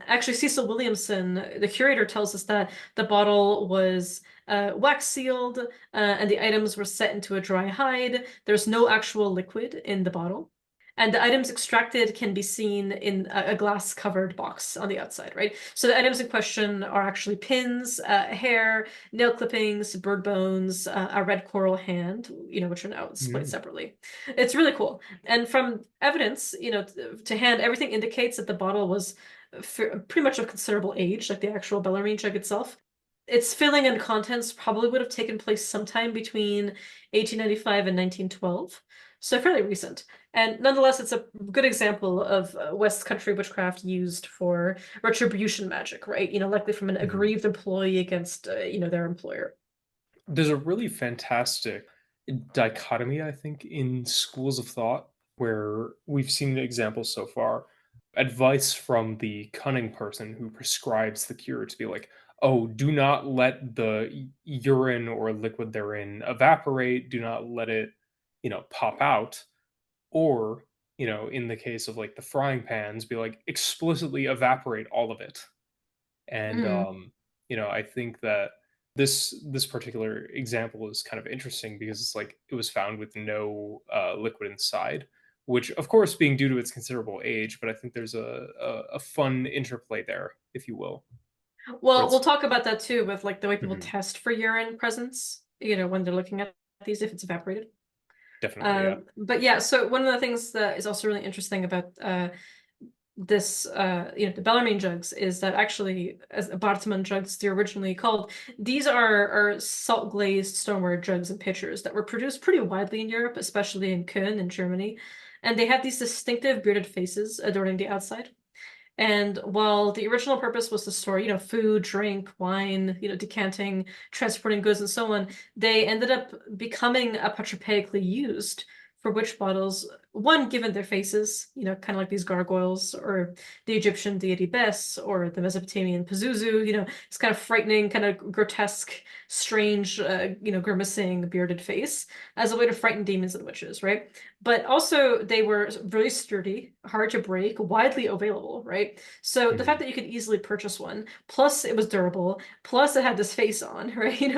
Actually, Cecil Williamson, the curator, tells us that the bottle was wax sealed and the items were set into a dry hide. There's no actual liquid in the bottle. And the items extracted can be seen in a glass covered box on the outside, right? So the items in question are actually pins, hair, nail clippings, bird bones, a red coral hand, which are now displayed separately. It's really cool. And from evidence, to hand, everything indicates that the bottle was pretty much of considerable age, like the actual Bellarmine jug itself. Its filling and contents probably would have taken place sometime between 1895 and 1912. So fairly recent. And nonetheless, it's a good example of West Country witchcraft used for retribution magic, right? Likely from an aggrieved employee against, their employer. There's a really fantastic dichotomy, I think, in schools of thought where we've seen examples so far. Advice from the cunning person who prescribes the cure to be like, oh, do not let the urine or liquid therein evaporate. Do not let it, pop out. Or, in the case of like the frying pans, be like explicitly evaporate all of it. And Mm. I think that this particular example is kind of interesting because it's like it was found with no liquid inside, which of course being due to its considerable age, but I think there's a fun interplay there, if you will, where Well, we'll it's talk about that too with like the way people Mhm. test for urine presence, when they're looking at these if it's evaporated. Definitely, yeah. But yeah, so one of the things that is also really interesting about this the Bellarmine jugs is that actually, as Bartman jugs they're originally called, these are salt glazed stoneware jugs and pitchers that were produced pretty widely in Europe, especially in Köln in Germany, and they have these distinctive bearded faces adorning the outside. And while the original purpose was to store, food, drink, wine, decanting, transporting goods, and so on, they ended up becoming apatropaically used for witch bottles. One, given their faces, kind of like these gargoyles, or the Egyptian deity Bes, or the Mesopotamian Pazuzu, it's kind of frightening, kind of grotesque, strange, grimacing, bearded face as a way to frighten demons and witches, right? But also they were really sturdy, hard to break, widely available, right? So the fact Mhm. that you could easily purchase one, plus it was durable, plus it had this face on, right?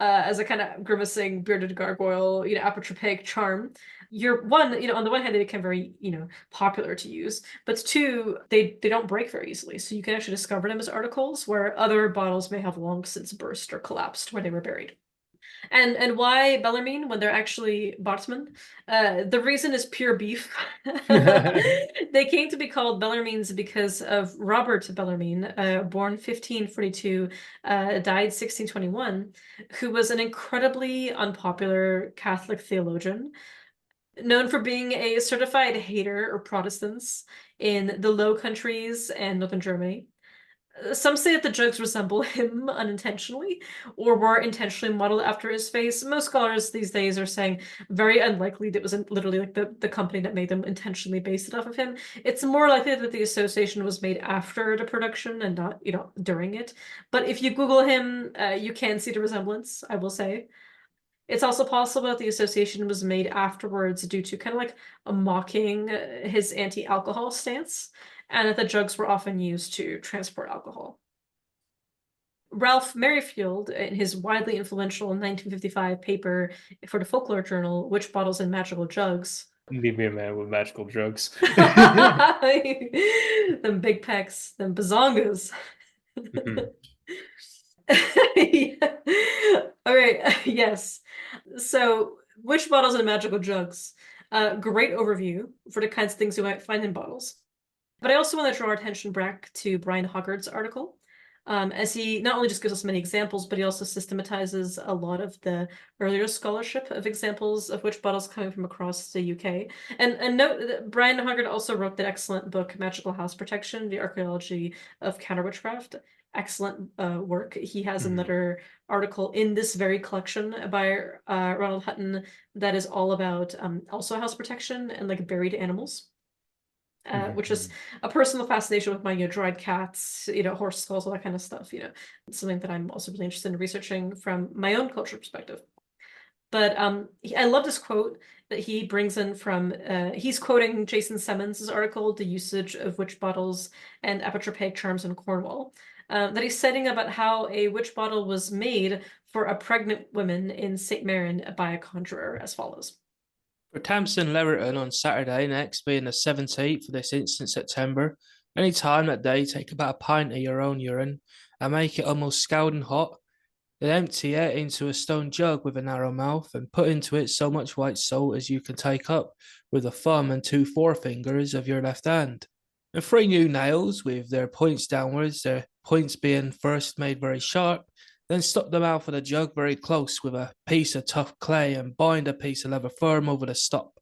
As a kind of grimacing bearded gargoyle, apotropaic charm. You're one, on the one hand, they became very, popular to use, but two, they don't break very easily. So you can actually discover them as articles where other bottles may have long since burst or collapsed where they were buried. And why Bellarmine when they're actually Bartman? The reason is pure beef. They came to be called Bellarmines because of Robert Bellarmine, born 1542, died 1621, who was an incredibly unpopular Catholic theologian, known for being a certified hater of Protestants in the Low Countries and Northern Germany. Some say that the jugs resemble him unintentionally or were intentionally modeled after his face. Most scholars these days are saying very unlikely that it was literally like the company that made them intentionally based it off of him. It's more likely that the association was made after the production and not, during it. But if you Google him, you can see the resemblance, I will say. It's also possible that the association was made afterwards due to kind of like a mocking his anti-alcohol stance, and that the jugs were often used to transport alcohol. Ralph Merrifield, in his widely influential 1955 paper for the Folklore Journal, Witch Bottles and Magical Jugs. Need me a man with magical jugs. Them big pecs, them bazongas. Mhm. Yeah. All right, yes. So, witch bottles and magical jugs. Great overview for the kinds of things you might find in bottles. But I also want to draw our attention back to Brian Hoggard's article, as he not only just gives us many examples, but he also systematizes a lot of the earlier scholarship of examples of witch bottles coming from across the UK. And note that Brian Hoggard also wrote that excellent book, Magical House Protection, The Archaeology of Counter Witchcraft. Excellent work. He has Mhm. another article in this very collection by Ronald Hutton that is all about also house protection and like buried animals. Which is Mhm. a personal fascination with my, dried cats, horse skulls, all that kind of stuff, It's something that I'm also really interested in researching from my own cultural perspective. But I love this quote that he brings in from, he's quoting Jason Simmons' article, The Usage of Witch Bottles and Apotropaic Charms in Cornwall, that he's citing about how a witch bottle was made for a pregnant woman in St. Maron by a conjurer as follows. For Tamsin Leverton on Saturday next, being the 17th for this instant September, any time that day, take about a pint of your own urine and make it almost scalding hot. Then empty it into a stone jug with a narrow mouth and put into it so much white salt as you can take up with the thumb and two forefingers of your left hand. And 3 new nails with their points downwards, their points being first made very sharp, then stop the mouth of the jug very close with a piece of tough clay and bind a piece of leather firm over the stop.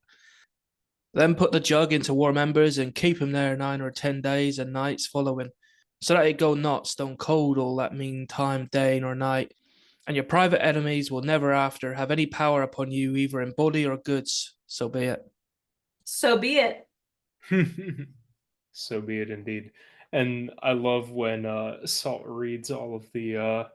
Then put the jug into warm embers and keep him there 9 or 10 days and nights following, so that it go not stone cold all that meantime, day nor night, and your private enemies will never after have any power upon you, either in body or goods. So be it. So be it. So be it indeed. And I love when Salt reads all of the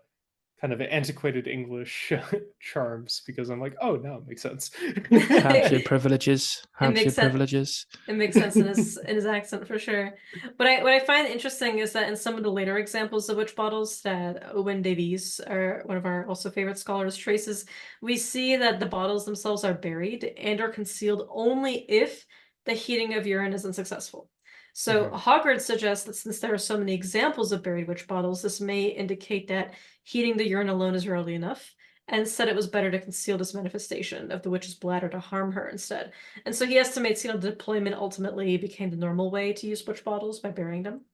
kind of antiquated English charms because I'm like, oh, now it makes sense. Hampshire privileges. Hampshire makes sense. privileges. It makes sense in his accent for sure. But what I find interesting is that in some of the later examples of witch bottles that Owen Davies, one of our also favorite scholars, traces, we see that the bottles themselves are buried and are concealed only if the heating of urine is unsuccessful. So Hoggard suggests that since there are so many examples of buried witch bottles, this may indicate that heating the urine alone is rarely enough, and said it was better to conceal this manifestation of the witch's bladder to harm her instead. And so he estimates, the deployment ultimately became the normal way to use witch bottles by burying them.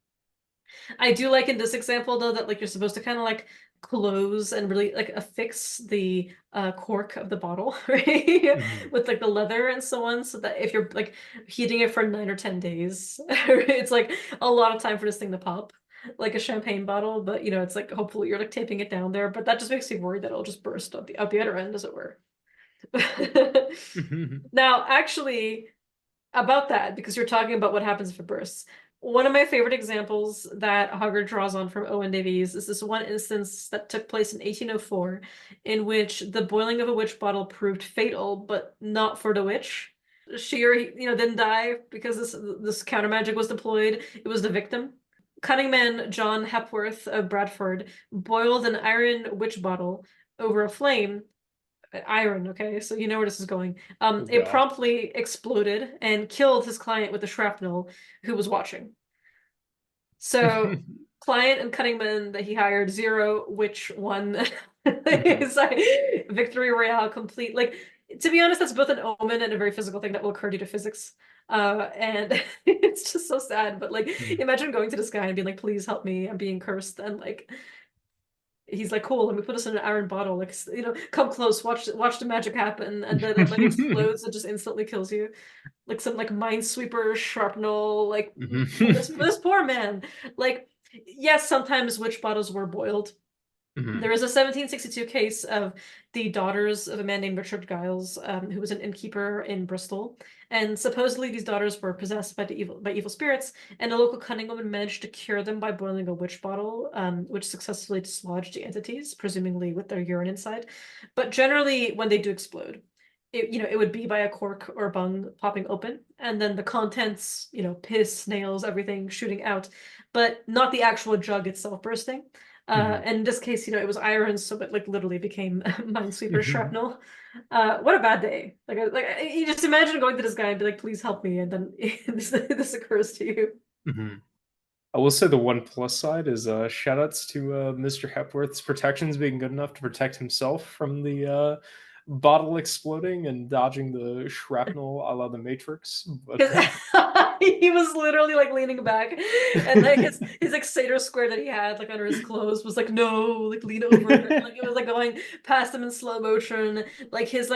I do like in this example though that you're supposed to kind of close and really affix the cork of the bottle, right? With the leather and so on, so that if you're heating it for 9 or 10 days, it's a lot of time for this thing to pop. Like a champagne bottle, but it's hopefully you're taping it down there, but that just makes me worried that it'll just burst out the other end, as it were. Now, actually, about that, because you're talking about what happens if it bursts, one of my favorite examples that Hoggard draws on from Owen Davies is this one instance that took place in 1804, in which the boiling of a witch bottle proved fatal, but not for the witch. She or he, didn't die because this counter magic was deployed. It was the victim. Cunning man John Hepworth of Bradford boiled an iron witch bottle over a flame. Iron, okay, so you know where this is going. It promptly exploded and killed his client with the shrapnel, who was watching. So client and cunning man that he hired, zero, which won. Sorry, victory royale complete. To be honest, that's both an omen and a very physical thing that will occur due to physics. And it's just so sad, but imagine going to this guy and being please help me, I'm being cursed, and he's cool, let me put this in an iron bottle, come close, watch the magic happen, and then it explodes and just instantly kills you. Some minesweeper shrapnel, this poor man. Yes, sometimes witch bottles were boiled. There is a 1762 case of the daughters of a man named Richard Giles, who was an innkeeper in Bristol, and supposedly these daughters were possessed by evil spirits, and a local cunning woman managed to cure them by boiling a witch bottle, which successfully dislodged the entities, presumably with their urine inside. But generally, when they do explode, it would be by a cork or bung popping open, and then the contents, piss, snails, everything shooting out, but not the actual jug itself bursting. And in this case, it was iron, so it literally became minesweeper shrapnel. What a bad day! You just imagine going to this guy and be please help me, and then this occurs to you. I will say the one plus side is shout outs to Mr. Hepworth's protections being good enough to protect himself from the bottle exploding and dodging the shrapnel a la the Matrix. But he was literally leaning back, and his satyr square that he had under his clothes was no, lean over. It was going past him in slow motion. His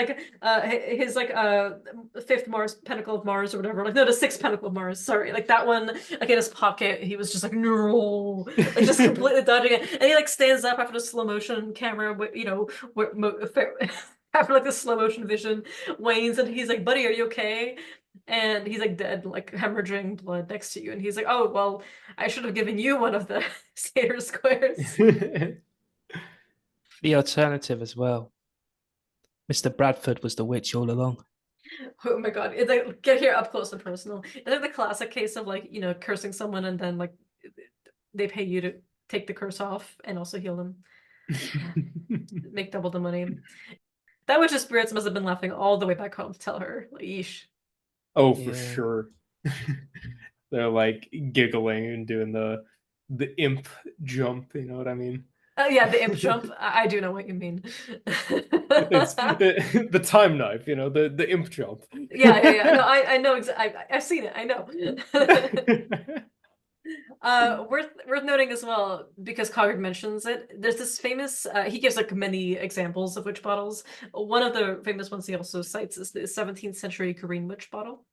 fifth Mars, Pentacle of Mars or whatever. No, the sixth Pentacle of Mars. Sorry, that one in his pocket. He was just no, just completely dodging it. And he stands up after the slow motion camera. After the slow motion vision wanes, and he's buddy, are you okay? And he's dead, hemorrhaging blood next to you, and he's oh, well, I should have given you one of the satyr squares. The alternative as well. Mr. Bradford was the witch all along. Oh my god, it's get here up close and personal. It's the classic case of cursing someone and then they pay you to take the curse off and also heal them. Make double the money. That witch's spirits must have been laughing all the way back home to tell her, yeesh. Oh, for sure. They're giggling and doing the imp jump, you know what I mean? Yeah, the imp jump. I do know what you mean. It's the time knife, the imp jump. Yeah. No, I know exactly. I've seen it. I know. Worth noting as well, because Hoggard mentions it, there's this famous, he gives many examples of witch bottles. One of the famous ones he also cites is the 17th century green witch bottle,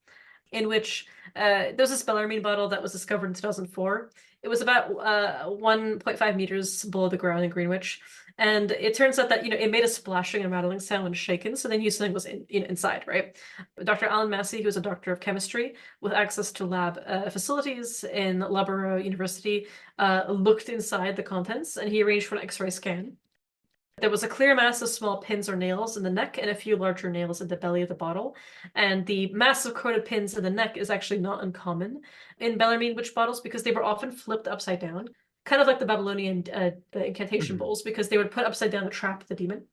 in which there's a Bellarmine bottle that was discovered in 2004. It was about 1.5 meters below the ground in Greenwich. And it turns out that, it made a splashing and rattling sound when shaken. So they knew something was inside, right? Dr. Alan Massey, who was a doctor of chemistry with access to lab facilities in Loughborough University, looked inside the contents, and he arranged for an X-ray scan. There was a clear mass of small pins or nails in the neck and a few larger nails in the belly of the bottle. And the mass of corroded pins in the neck is actually not uncommon in Bellarmine witch bottles because they were often flipped upside down, kind of like the Babylonian the incantation bowls, because they would put upside down to trap the demon.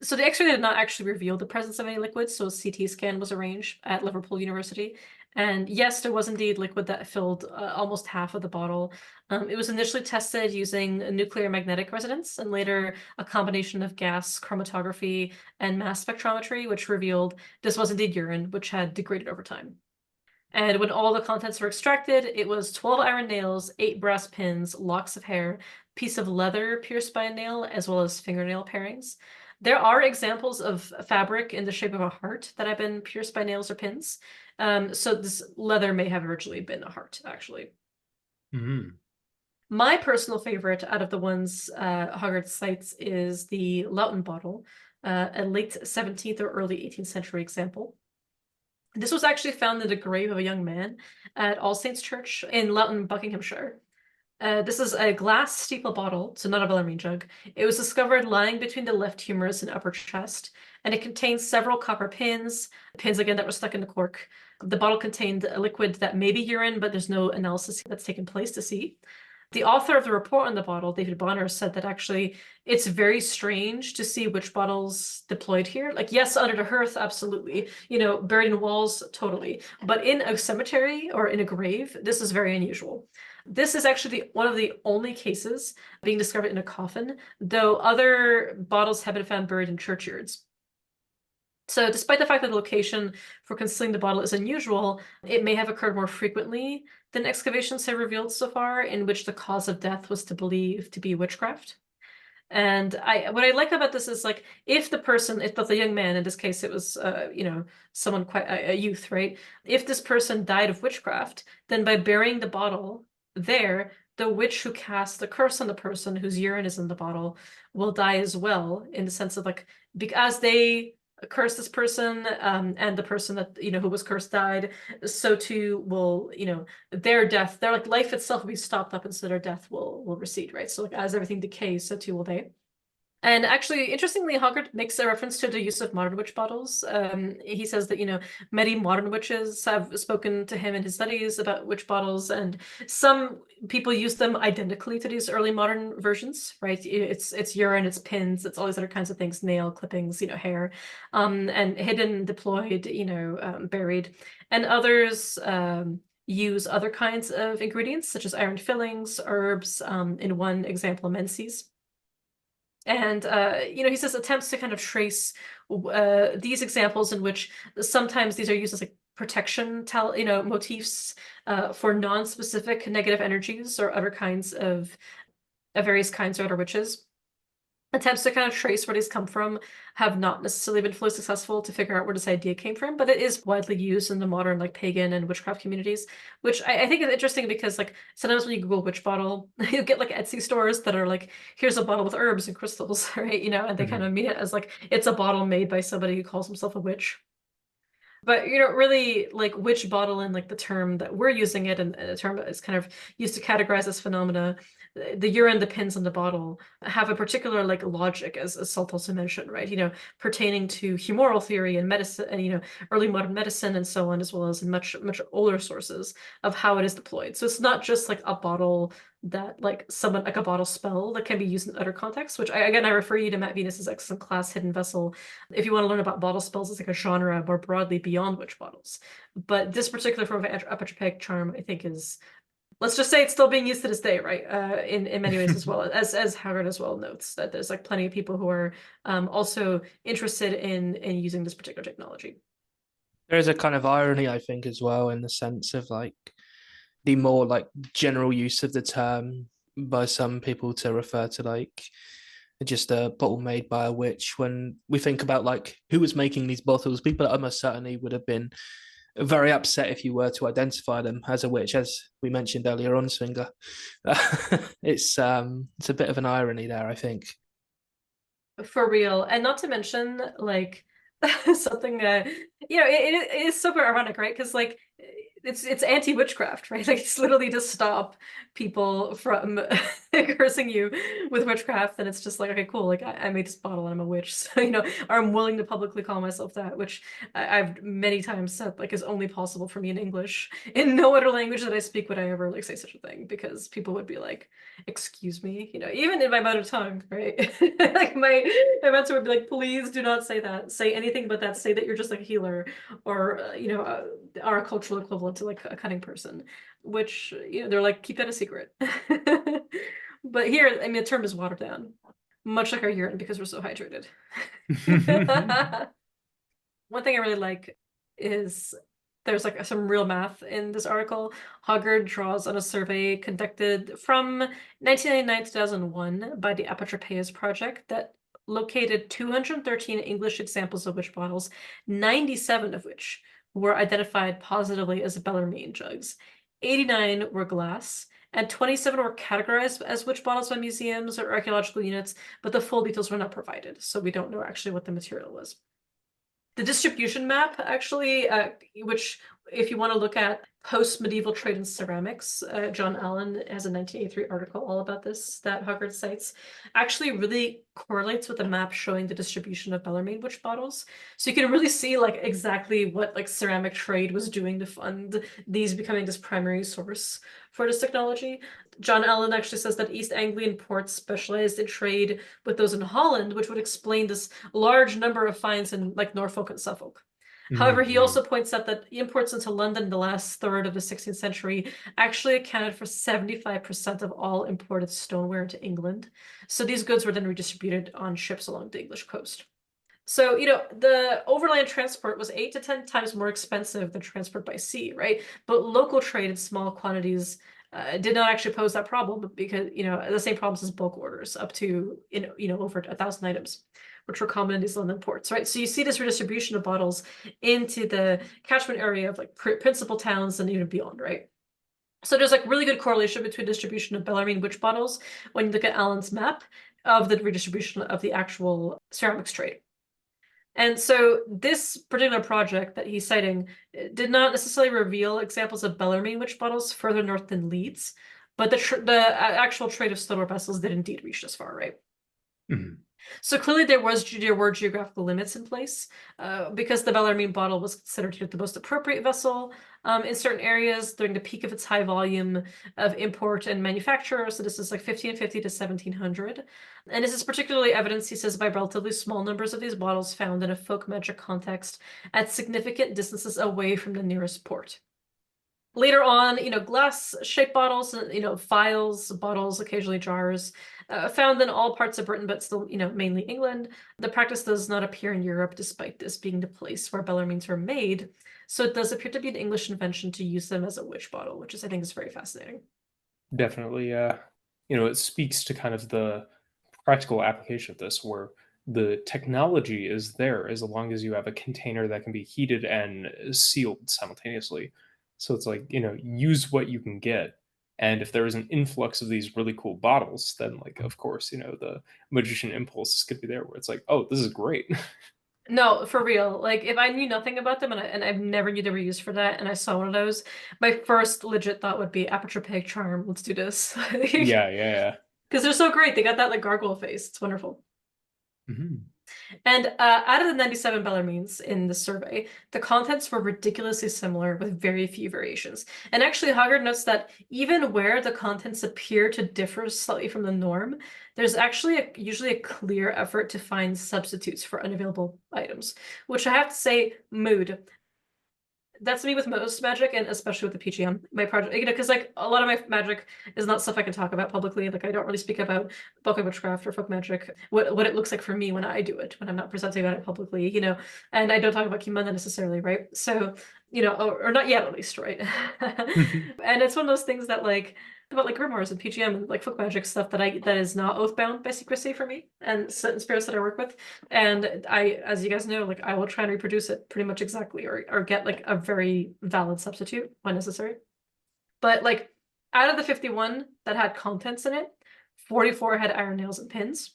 So the X-ray did not actually reveal the presence of any liquid, so a CT scan was arranged at Liverpool University. And yes, there was indeed liquid that filled almost half of the bottle. It was initially tested using a nuclear magnetic resonance and later a combination of gas chromatography and mass spectrometry, which revealed this was indeed urine, which had degraded over time. And when all the contents were extracted, it was 12 iron nails, 8 brass pins, locks of hair, piece of leather pierced by a nail, as well as fingernail parings. There are examples of fabric in the shape of a heart that have been pierced by nails or pins. So this leather may have originally been a heart, actually. Mm-hmm. My personal favorite out of the ones Hoggart cites is the Loughton bottle, a late 17th or early 18th century example. This was actually found in the grave of a young man at All Saints Church in Loughton, Buckinghamshire. This is a glass steeple bottle, so not a Bellarmine jug. It was discovered lying between the left humerus and upper chest, and it contains several copper pins again that were stuck in the cork. The bottle contained a liquid that may be urine, but there's no analysis that's taken place to see. The author of the report on the bottle, David Bonner, said that actually it's very strange to see witch bottles deployed here. Like, yes, under the hearth, absolutely. You know, buried in walls, totally. But in a cemetery or in a grave, this is very unusual. This is actually one of the only cases being discovered in a coffin, though other bottles have been found buried in churchyards. So despite the fact that the location for concealing the bottle is unusual, it may have occurred more frequently than excavations have revealed so far, in which the cause of death was believed to be witchcraft. And what I like about this is, like, if the young man, in this case it was someone quite a youth, right? If this person died of witchcraft, then by burying the bottle there, the witch who cast the curse on the person whose urine is in the bottle will die as well, in the sense of, like, because they cursed this person, and the person that who was cursed died, so too will their death, their like life itself will be stopped up, and so their death will recede, right? So like as everything decays, so too will they. And actually, interestingly, Hoggart makes a reference to the use of modern witch bottles. He says that, many modern witches have spoken to him in his studies about witch bottles, and some people use them identically to these early modern versions, right? It's urine, it's pins, it's all these other kinds of things, nail clippings, hair, and hidden, deployed, buried. And others use other kinds of ingredients, such as iron fillings, herbs, in one example, menses. And he says attempts to kind of trace these examples in which sometimes these are used as like protection motifs for non-specific negative energies or other kinds of various kinds of other witches. Attempts to kind of trace where these come from have not necessarily been fully successful to figure out where this idea came from, but it is widely used in the modern like pagan and witchcraft communities, which I think is interesting because like sometimes when you Google witch bottle, you get like Etsy stores that are like, here's a bottle with herbs and crystals, right? And they kind of mean it as like it's a bottle made by somebody who calls himself a witch. But really, like, witch bottle and like the term that we're using it, and a term that is kind of used to categorize this phenomena, the urine, the pins in the bottle have a particular like logic, as Salt also mentioned, right? Pertaining to humoral theory and medicine, and early modern medicine and so on, as well as in much older sources of how it is deployed. So it's not just like a bottle that like someone like a bottle spell that can be used in other contexts, which I refer you to Matt Venus's excellent class Hidden Vessel if you want to learn about bottle spells as like a genre more broadly beyond witch bottles. But this particular form of apotropaic charm, I think, is, let's just say, it's still being used to this day, right? In many ways, as well as Howard as well notes that there's like plenty of people who are also interested in using this particular technology. There is a kind of irony, I think, as well, in the sense of like the more like general use of the term by some people to refer to like just a bottle made by a witch. When we think about like who was making these bottles, people almost certainly would have been very upset if you were to identify them as a witch, as we mentioned earlier on, Swinger. It's a bit of an irony there, I think. For real. And not to mention, like, something it is super ironic, right? Because like it's anti-witchcraft, right? Like it's literally to stop people from cursing you with witchcraft. And it's just like, okay, cool. Like I made this bottle and I'm a witch. So, I'm willing to publicly call myself that, which I've many times said like is only possible for me in English. In no other language that I speak would I ever like say such a thing, because people would be like, excuse me, even in my mother tongue, right? Like my mentor would be like, please do not say that. Say anything but that. Say that you're just like a healer, or our cultural equivalent to like a cutting person, which they're like, keep that a secret. But here, I mean, the term is watered down, much like our urine, because we're so hydrated. One thing I really like is there's like some real math in this article. Hoggard draws on a survey conducted from 1999 to 2001 by the Apotropaios Project that located 213 English examples of witch bottles, 97 of which were identified positively as Bellarmine jugs. 89 were glass, and 27 were categorized as witch bottles by museums or archaeological units, but the full details were not provided, so we don't know actually what the material was. The distribution map, actually, which if you want to look at post-medieval trade in ceramics, John Allen has a 1983 article all about this that Hoggard cites, actually really correlates with the map showing the distribution of Bellarmine witch bottles. So you can really see like exactly what like ceramic trade was doing to fund these becoming this primary source for this technology. John Allen actually says that East Anglian ports specialized in trade with those in Holland, which would explain this large number of finds in like Norfolk and Suffolk. However, he also points out that imports into London in the last third of the 16th century actually accounted for 75% of all imported stoneware into England. So these goods were then redistributed on ships along the English coast. So, the overland transport was 8 to 10 times more expensive than transport by sea, right? But local trade in small quantities did not actually pose that problem, because, the same problems as bulk orders up to, over 1,000 items, which were common in these London ports, right? So you see this redistribution of bottles into the catchment area of like principal towns and even beyond, right? So there's like really good correlation between distribution of Bellarmine witch bottles when you look at Allen's map of the redistribution of the actual ceramics trade. And so this particular project that he's citing did not necessarily reveal examples of Bellarmine witch bottles further north than Leeds, but the actual trade of stoneware vessels did indeed reach this far, right? Mhm. So clearly there were geographical limits in place, because the Bellarmine bottle was considered the most appropriate vessel in certain areas during the peak of its high volume of import and manufacture. So this is like 1550 to 1700. And this is particularly evidenced, he says, by relatively small numbers of these bottles found in a folk magic context at significant distances away from the nearest port. Later on, glass-shaped bottles, phials, bottles, occasionally jars, found in all parts of Britain, but still, mainly England. The practice does not appear in Europe, despite this being the place where Bellarmines were made. So it does appear to be an English invention to use them as a witch bottle, which I think is very fascinating. Definitely, yeah. It speaks to kind of the practical application of this, where the technology is there as long as you have a container that can be heated and sealed simultaneously. So it's like, use what you can get. And if there is an influx of these really cool bottles, then like, of course, the magician impulse is going to be there where it's like, oh, this is great. No, for real. Like, if I knew nothing about them and I've never knew they were used for that, and I saw one of those, my first legit thought would be Apotropaic charm. Let's do this. Yeah. Because they're so great. They got that like gargoyle face. It's wonderful. Mhm. And out of the 97 Bellarmines in the survey, the contents were ridiculously similar with very few variations. And actually, Hoggard notes that even where the contents appear to differ slightly from the norm, there's actually usually a clear effort to find substitutes for unavailable items, which I have to say, mood. That's me with most magic, and especially with the PGM, my project, because like a lot of my magic is not stuff I can talk about publicly. Like I don't really speak about bulk witchcraft or folk magic, what it looks like for me when I do it, when I'm not presenting about it publicly, and I don't talk about Kimanda necessarily, right? So, or not yet at least, right? And it's one of those things that like about like grimoires and PGM and like folk magic stuff that is not oath-bound by secrecy for me and certain spirits that I work with. And I, as you guys know, like I will try and reproduce it pretty much exactly, or get like a very valid substitute when necessary. But like out of the 51 that had contents in it, 44 had iron nails and pins.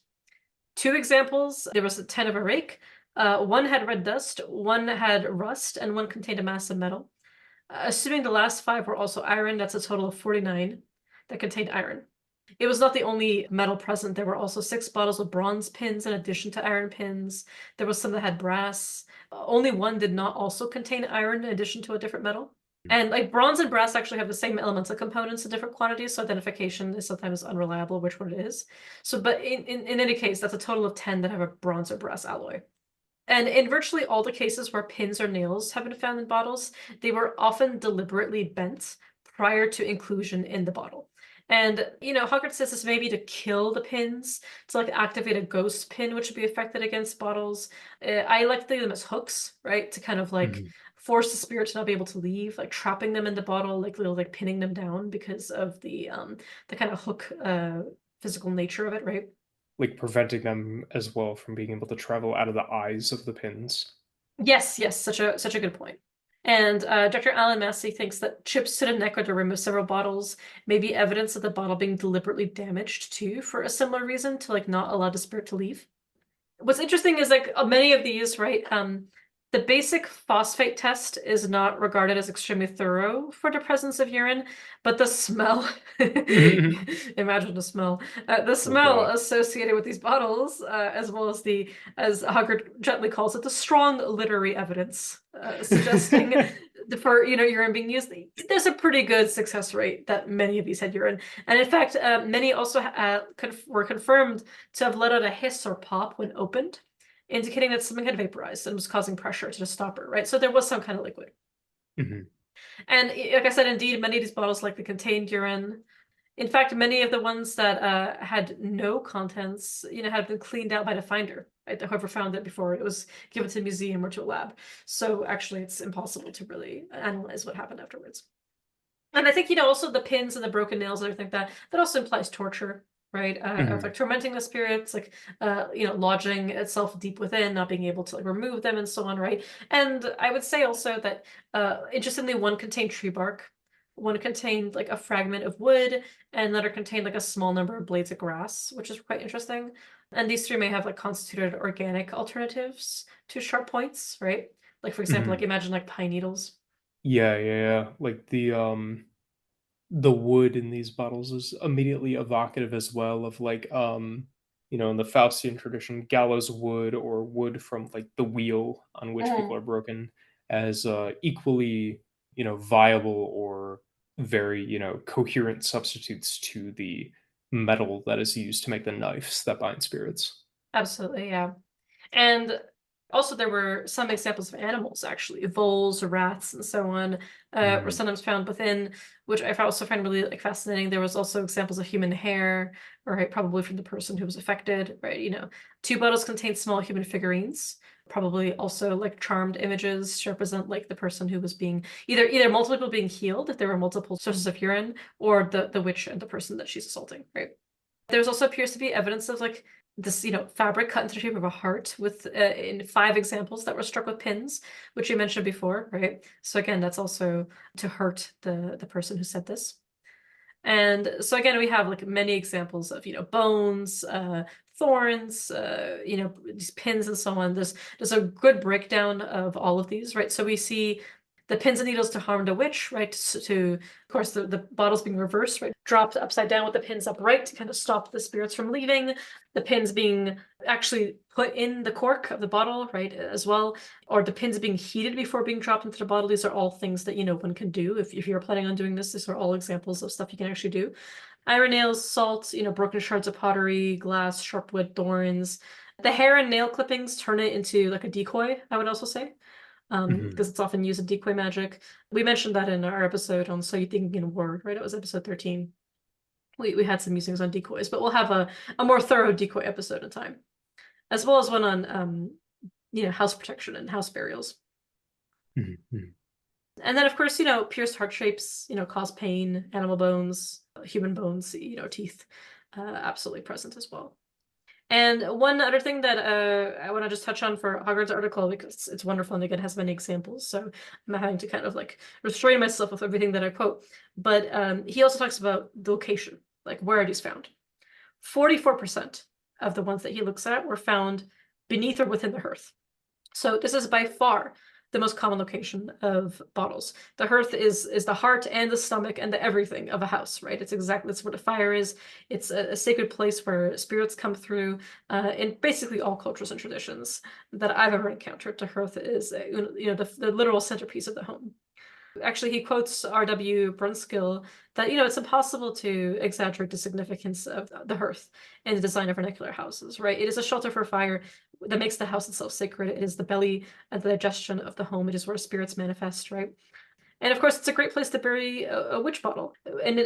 2 examples, there was a 10 of a rake. One had red dust, one had rust, and one contained a mass of metal. Assuming the last 5 were also iron, that's a total of 49 that contained iron. It was not the only metal present. There were also 6 bottles with bronze pins in addition to iron pins. There was some that had brass. Only one did not also contain iron in addition to a different metal. And like bronze and brass actually have the same elemental components in different quantities, so identification is sometimes unreliable which one it is. So, but in any case, that's a total of 10 that have a bronze or brass alloy. And in virtually all the cases where pins or nails have been found in bottles, they were often deliberately bent prior to inclusion in the bottle. And, Hoggart says this may be to kill the pins, to like activate a ghost pin, which would be affected against bottles. I like to think of them as hooks, right? To kind of like force the spirit to not be able to leave, like trapping them in the bottle, like pinning them down because of the kind of hook physical nature of it, right? Like preventing them as well from being able to travel out of the eyes of the pins. Yes, such a good point. And Dr. Alan Massey thinks that chips to the neck or the rim of several bottles may be evidence of the bottle being deliberately damaged too, for a similar reason, to like not allow the spirit to leave. What's interesting is like many of these, right? The basic phosphate test is not regarded as extremely thorough for the presence of urine, but the smell, imagine the smell, the smell God. associated with these bottles, as well as as Hoggart gently calls it, the strong literary evidence, suggesting for urine being used. There's a pretty good success rate that many of these had urine, and in fact, many also were confirmed to have let out a hiss or pop when opened, indicating that something had vaporized and was causing pressure to the stopper, right? So there was some kind of liquid. And like I said, indeed, many of these bottles likely contained urine. In fact, many of the ones that had no contents, had been cleaned out by the finder, right? Whoever found it before it was given to a museum or to a lab. So actually, it's impossible to really analyze what happened afterwards. And I think, also the pins and the broken nails and everything that also implies torture, right? Of like tormenting the spirits, like lodging itself deep within, not being able to like remove them and so on, right? And I would say also that interestingly, one contained tree bark, one contained like a fragment of wood, and another contained like a small number of blades of grass, which is quite interesting. And these 3 may have like constituted organic alternatives to sharp points, right? Like for example, like imagine like pine needles. Yeah. Like the wood in these bottles is immediately evocative as well of like in the Faustian tradition, gallows wood or wood from like the wheel on which people are broken as equally viable or very coherent substitutes to the metal that is used to make the knives that bind spirits. Absolutely, yeah. And also there were some examples of animals, actually, voles, rats, and so on, were sometimes found within, which I also find really like fascinating. There was also examples of human hair, right, probably from the person who was affected, right? 2 bottles contained small human figurines, probably also like charmed images to represent like the person who was being either multiple people being healed if there were multiple sources of urine, or the witch and the person that she's assaulting, right? There's also appears to be evidence of like this, fabric cut into the shape of a heart with in 5 examples that were struck with pins, which you mentioned before, right? So again, that's also to hurt the person who said this. And so again, we have like many examples of, bones, thorns, these pins and so on. There's a good breakdown of all of these, right? So we see the pins and needles to harm the witch, right? To of course, the bottles being reversed, right? Dropped upside down with the pins upright to kind of stop the spirits from leaving. The pins being actually put in the cork of the bottle, right, as well. Or the pins being heated before being dropped into the bottle. These are all things that, one can do. If you're planning on doing this, these are all examples of stuff you can actually do. Iron nails, salt, broken shards of pottery, glass, sharp wood, thorns. The hair and nail clippings turn it into like a decoy, I would also say. Because it's often used in decoy magic. We mentioned that in our episode on So You Think in a Word, right? It was episode 13. We had some musings on decoys, but we'll have a more thorough decoy episode in time, as well as one on house protection and house burials. And then of course, pierced heart shapes, cause pain, animal bones, human bones, teeth, absolutely present as well. And one other thing that I want to just touch on for Hoggart's article, because it's wonderful and again has many examples, so I'm having to kind of like restrain myself with everything that I quote. But he also talks about the location, like where it is found. 44% of the ones that he looks at were found beneath or within the hearth. So this is by far the most common location of bottles. The hearth is the heart and the stomach and the everything of a house, right? It's exactly, that's where the fire is. It's a sacred place where spirits come through. In basically all cultures and traditions that I've ever encountered, the hearth is the literal centerpiece of the home. Actually, he quotes R.W. Brunskill that, it's impossible to exaggerate the significance of the hearth in the design of vernacular houses, right? It is a shelter for fire that makes the house itself sacred. It is the belly and the digestion of the home. It is where spirits manifest, right? And of course, it's a great place to bury a witch bottle. And,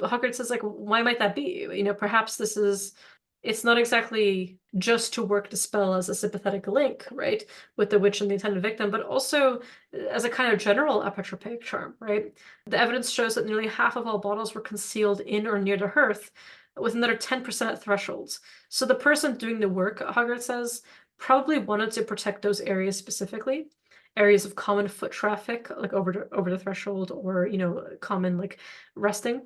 Huggard says, like, why might that be? Perhaps it's not exactly just to work the spell as a sympathetic link, right, with the witch and the intended victim, but also as a kind of general apotropaic charm, right? The evidence shows that nearly half of all bottles were concealed in or near the hearth, with another 10% at thresholds. So the person doing the work, Hoggart says, probably wanted to protect those areas specifically, areas of common foot traffic, like over the threshold, or common like resting.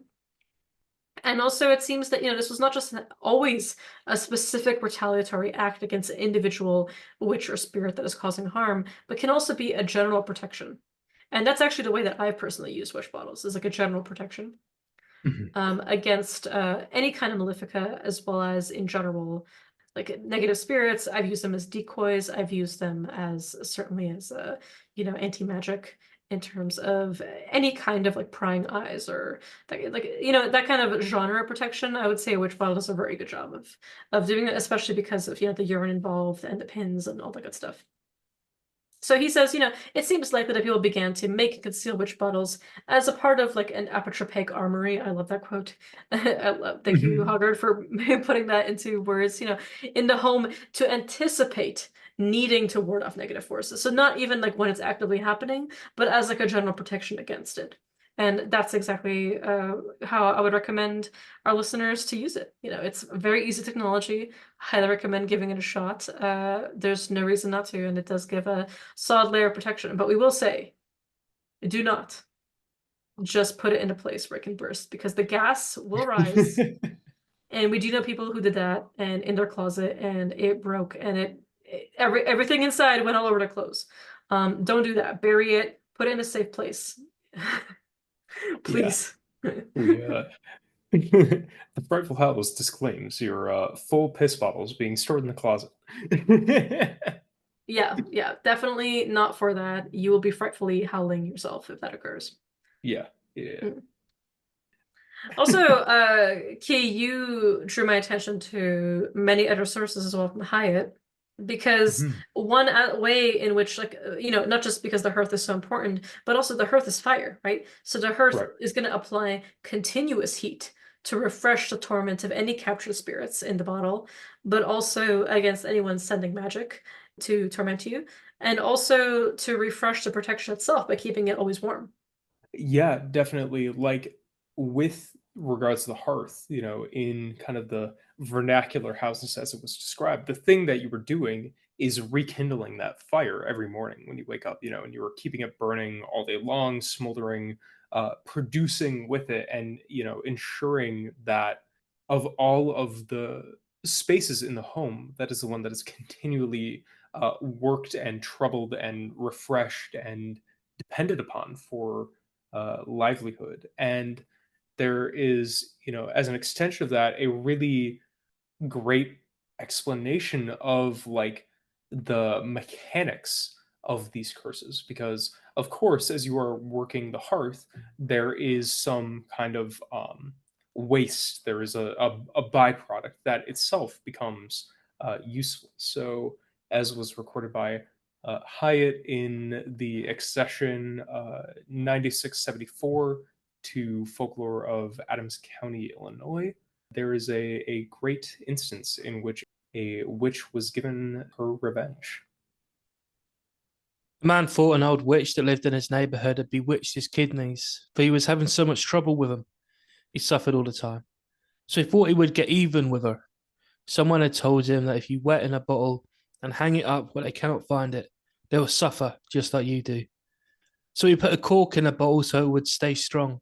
And also, it seems that this was not just always a specific retaliatory act against an individual witch or spirit that is causing harm, but can also be a general protection. And that's actually the way that I personally use witch bottles, is like a general protection against any kind of malefica, as well as in general, like negative spirits. I've used them as decoys. I've used them as certainly as anti-magic, in terms of any kind of like prying eyes or that kind of genre protection. I would say a witch bottle does a very good job of doing it, especially because of the urine involved and the pins and all that good stuff. So he says, it seems likely that people began to make and conceal witch bottles as a part of like an apotropaic armory. I love that quote. Thank you, Hoggard, for putting that into words. In the home to anticipate needing to ward off negative forces. So not even like when it's actively happening, but as like a general protection against it. And that's exactly how I would recommend our listeners to use it. It's very easy technology. Highly recommend giving it a shot. There's no reason not to, and it does give a solid layer of protection. But we will say, do not just put it in a place where it can burst, because the gas will rise. And we do know people who did that, and in their closet, and it broke, and everything inside went all over the clothes. Don't do that. Bury it. Put it in a safe place. Please. The Frightful Hallows disclaims your full piss bottles being stored in the closet. Yeah, definitely not for that. You will be frightfully howling yourself if that occurs. Yeah. Also, Key, you drew my attention to many other sources as well from Hyatt, because one way in which, like, not just because the hearth is so important, but also the hearth is fire, right? So the hearth is going to apply continuous heat to refresh the torment of any captured spirits in the bottle, but also against anyone sending magic to torment you, and also to refresh the protection itself by keeping it always warm. Yeah, definitely. Like, with regards to the hearth, in kind of the vernacular houses as it was described, the thing that you were doing is rekindling that fire every morning when you wake up, and you were keeping it burning all day long, smoldering, producing with it, and ensuring that of all of the spaces in the home, that is the one that is continually worked and troubled and refreshed and depended upon for livelihood. And there is, as an extension of that, a really great explanation of like the mechanics of these curses, because of course, as you are working the hearth, there is some kind of waste. There is a byproduct that itself becomes useful. So as was recorded by Hyatt in the accession 9674 to Folklore of Adams County, Illinois, there is a great instance in which a witch was given her revenge. A man thought an old witch that lived in his neighborhood had bewitched his kidneys, for he was having so much trouble with them. He suffered all the time. So he thought he would get even with her. Someone had told him that if you wet in a bottle and hang it up where they cannot find it, they will suffer just like you do. So he put a cork in a bottle so it would stay strong,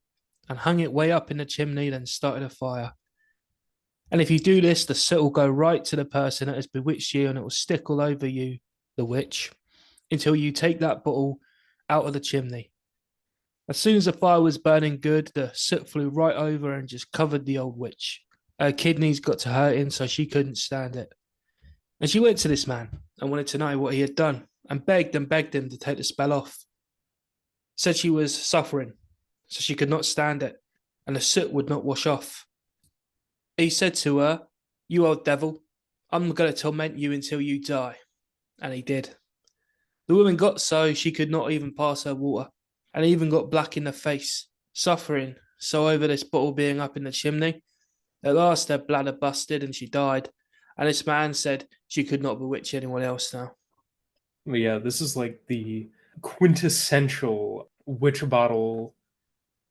and hung it way up in the chimney, then started a fire. And if you do this, the soot will go right to the person that has bewitched you, and it will stick all over you, the witch. until you take that bottle out of the chimney. As soon as the fire was burning good, the soot flew right over and just covered the old witch. Her kidneys got to hurting, so she couldn't stand it. And she went to this man and wanted to know what he had done, and begged him to take the spell off. Said she was suffering, so she could not stand it, and the soot would not wash off. He said to her, "You old devil, I'm going to torment you until you die." And he did. The woman got so she could not even pass her water, and even got black in the face, suffering so over this bottle being up in the chimney. At last her bladder busted and she died, and this man said she could not bewitch anyone else now. But yeah, this is like the quintessential witch bottle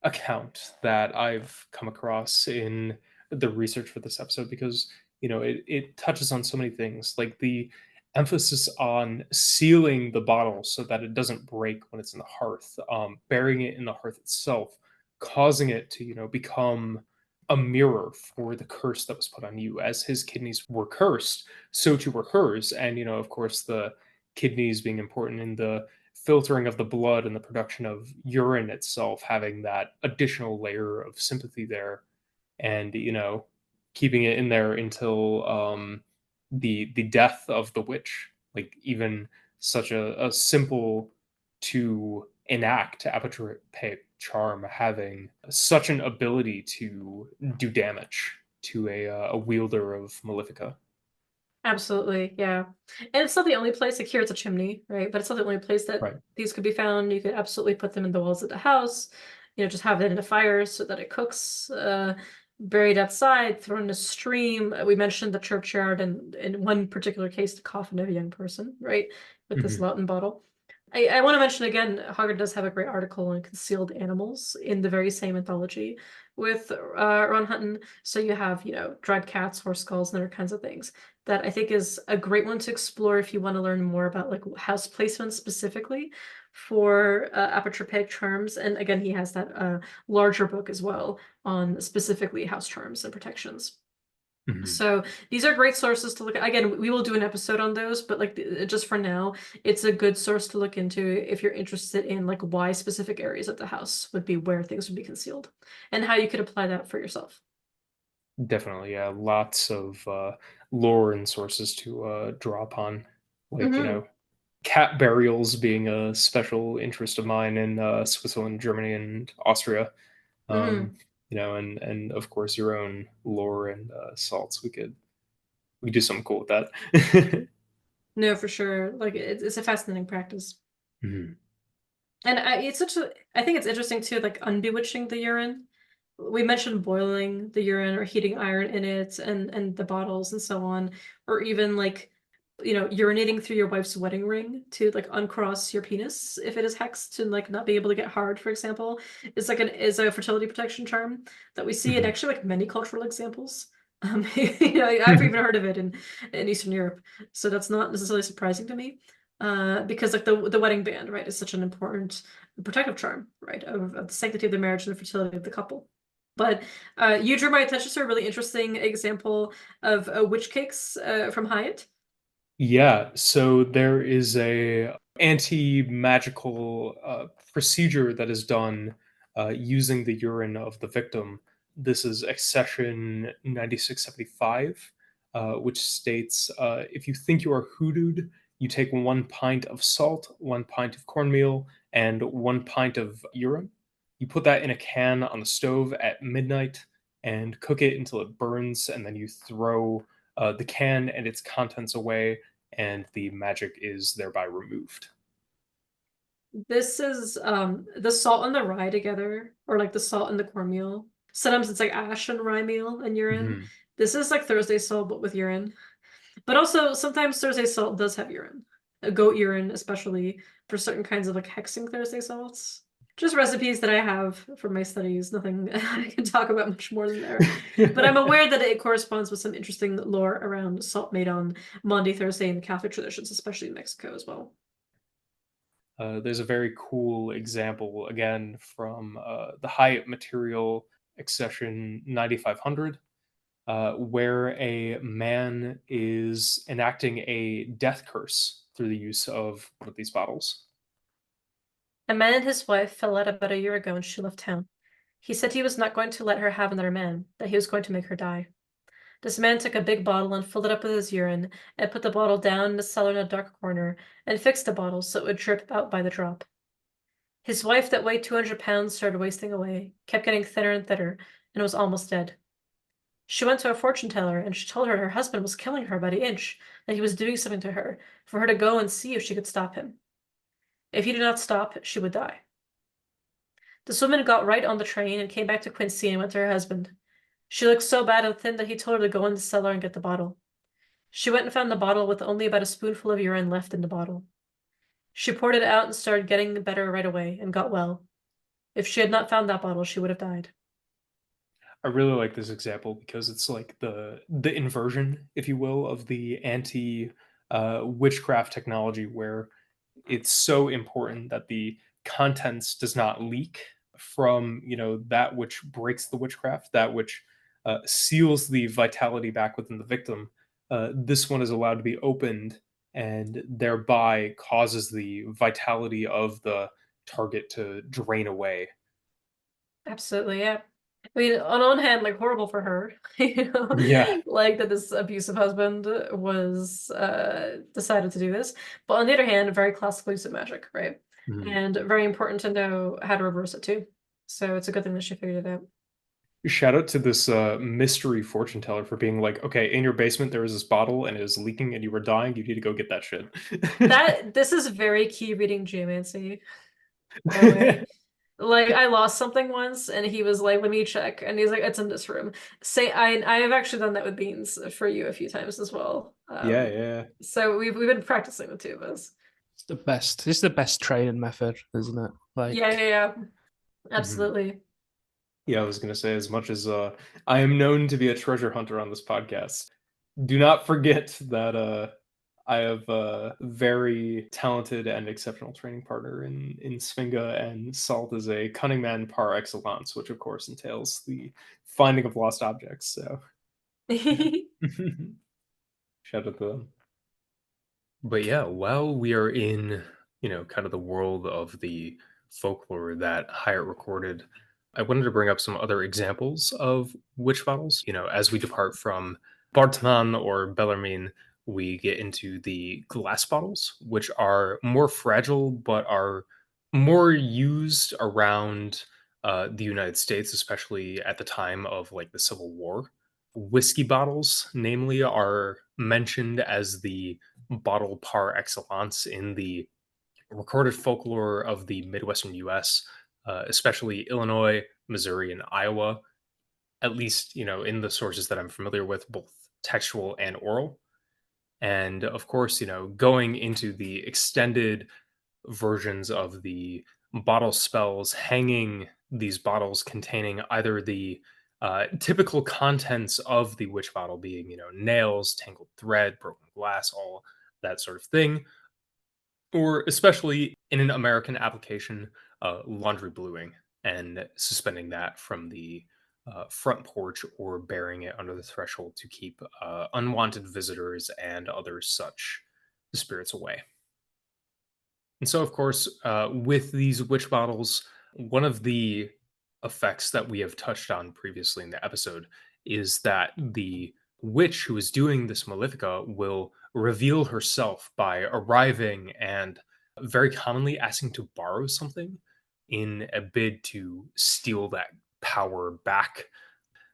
account that I've come across in the research for this episode, because it touches on so many things, like the emphasis on sealing the bottle so that it doesn't break when it's in the hearth, burying it in the hearth itself, causing it to become a mirror for the curse that was put on you. As his kidneys were cursed, so too were hers. And of course, the kidneys being important in the filtering of the blood and the production of urine itself, having that additional layer of sympathy there, and keeping it in there until the death of the witch. Like, even such a simple to enact apotropaic charm having such an ability to do damage to a wielder of Malefica. Absolutely, yeah. And it's not the only place, like here it's a chimney, right? But it's not the only place that Right. these could be found. You could absolutely put them in the walls of the house, just have it in a fire so that it cooks, buried outside, thrown in a stream. We mentioned the churchyard, and in one particular case, the coffin of a young person, right? With this Mhm. Lawton bottle. I want to mention again, Hoggard does have a great article on concealed animals in the very same anthology with Ron Hutton. So you have, dried cats, horse skulls, and other kinds of things that I think is a great one to explore if you want to learn more about like house placement specifically for apotropaic charms. And again, he has that larger book as well on specifically house charms and protections. Mhm. So these are great sources to look at. Again, we will do an episode on those, but like just for now, it's a good source to look into if you're interested in like why specific areas of the house would be where things would be concealed and how you could apply that for yourself. Definitely, yeah. Lots of lore and sources to draw upon. Like, Mhm. cat burials being a special interest of mine in Switzerland, Germany, and Austria. Mhm. And of course your own lore and salts. We could do something cool with that. No, for sure. Like it's a fascinating practice. Mhm. And I think it's interesting too, like unbewitching the urine. We mentioned boiling the urine or heating iron in it and the bottles and so on, or even like, urinating through your wife's wedding ring to like uncross your penis if it is hexed to like not be able to get hard, for example, is a fertility protection charm that we see in Mhm. actually like many cultural examples. I've even heard of it in Eastern Europe, so that's not necessarily surprising to me. Because like the wedding band, right, is such an important protective charm, right, of the sanctity of the marriage and the fertility of the couple. But you drew my attention to a really interesting example of witch cakes from Hyatt. Yeah, so there is a anti-magical procedure that is done using the urine of the victim. This is Accession 9675, which states, if you think you are hoodooed, you take 1 pint of salt, 1 pint of cornmeal, and 1 pint of urine. You put that in a can on the stove at midnight and cook it until it burns, and then you throw the can and its contents away, and the magic is thereby removed. This is the salt and the rye together, or like the salt and the cornmeal. Sometimes it's like ash and rye meal and urine. Mhm. This is like Thursday salt, but with urine. But also sometimes Thursday salt does have urine. Goat urine, especially for certain kinds of like hexing Thursday salts. Just recipes that I have from my studies, nothing I can talk about much more than there. But I'm aware that it corresponds with some interesting lore around salt made on Maundy Thursday in the Catholic traditions, especially in Mexico as well. There's a very cool example again from the Hyatt material accession 9500, where a man is enacting a death curse through the use of one of these bottles. A man and his wife fell out about a year ago and she left town. He said he was not going to let her have another man, that he was going to make her die. This man took a big bottle and filled it up with his urine, and put the bottle down in the cellar in a dark corner, and fixed the bottle so it would drip out by the drop. His wife, that weighed 200 pounds, started wasting away, kept getting thinner and thinner, and was almost dead. She went to a fortune teller, and she told her husband was killing her by the inch, that he was doing something to her, for her to go and see if she could stop him. If he did not stop, she would die. This woman got right on the train and came back to Quincy and went to her husband. She looked so bad and thin that he told her to go in the cellar and get the bottle. She went and found the bottle with only about a spoonful of urine left in the bottle. She poured it out and started getting better right away and got well. If she had not found that bottle, she would have died. I really like this example because it's like the inversion, if you will, of the anti witchcraft technology, where it's so important that the contents does not leak from that which breaks the witchcraft, that which seals the vitality back within the victim. This one is allowed to be opened and thereby causes the vitality of the target to drain away. Absolutely, yeah. I mean, on one hand, like horrible for her, Yeah. like that this abusive husband was decided to do this. But on the other hand, very classical use of magic, right? Mhm. And very important to know how to reverse it too. So it's a good thing that she figured it out. Shout out to this mystery fortune teller for being like, okay, in your basement there is this bottle and it is leaking and you were dying. You need to go get that shit. This is very key reading geomancy, by the way. Like I lost something once and he was like, let me check. And he's like, it's in this room. I have actually done that with beans for you a few times as well. Yeah, yeah. So we've been practicing the two of us. It's the best. It's the best training method, isn't it? Like, Yeah. Absolutely. Yeah, I was gonna say, as much as I am known to be a treasure hunter on this podcast, do not forget that I have a very talented and exceptional training partner in Svinga, and Salt is a cunning man par excellence, which of course entails the finding of lost objects. So shout out to them. But yeah, while we are in, kind of the world of the folklore that Hyatt recorded, I wanted to bring up some other examples of witch bottles. As we depart from Bartman or Bellarmine, we get into the glass bottles, which are more fragile but are more used around the United States, especially at the time of like the Civil War. Whiskey bottles, namely, are mentioned as the bottle par excellence in the recorded folklore of the Midwestern US, especially Illinois, Missouri, and Iowa, at least, in the sources that I'm familiar with, both textual and oral. And of course, going into the extended versions of the bottle spells, hanging these bottles containing either the typical contents of the witch bottle, being, nails, tangled thread, broken glass, all that sort of thing, or especially in an American application, laundry bluing and suspending that from the front porch or bearing it under the threshold to keep unwanted visitors and other such spirits away. And so, of course, with these witch bottles, one of the effects that we have touched on previously in the episode is that the witch who is doing this Malefica will reveal herself by arriving and very commonly asking to borrow something in a bid to steal that power back,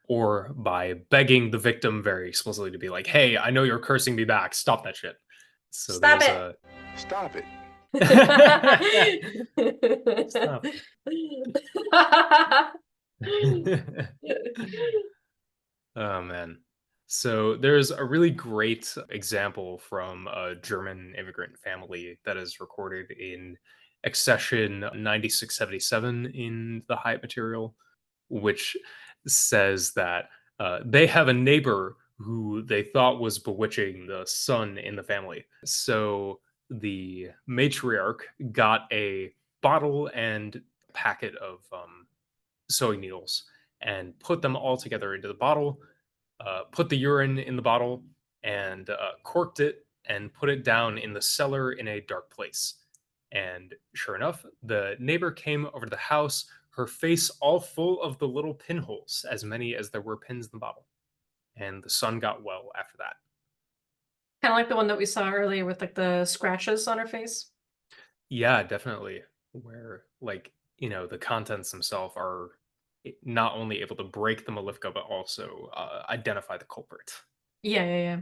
or by begging the victim very explicitly to be like, hey, I know you're cursing me back. Stop that shit. So Stop there's it. Stop it. Stop. Oh man. So there's a really great example from a German immigrant family that is recorded in Accession 9677 in the Hyatt material, which says that they have a neighbor who they thought was bewitching the son in the family. So the matriarch got a bottle and packet of sewing needles and put them all together into the bottle, put the urine in the bottle, and corked it, and put it down in the cellar in a dark place. And sure enough, the neighbor came over to the house, her face all full of the little pinholes, as many as there were pins in the bottle. And the son got well after that. Kind of like the one that we saw earlier with like the scratches on her face. Yeah, definitely. Where, like, the contents themselves are not only able to break the Malifka, but also identify the culprit. Yeah, yeah, yeah.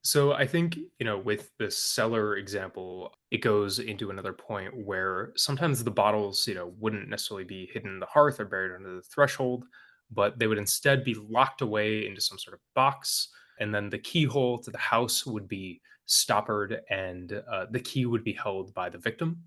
So I think, with this cellar example, it goes into another point where sometimes the bottles, wouldn't necessarily be hidden in the hearth or buried under the threshold, but they would instead be locked away into some sort of box. And then the keyhole to the house would be stoppered, and the key would be held by the victim.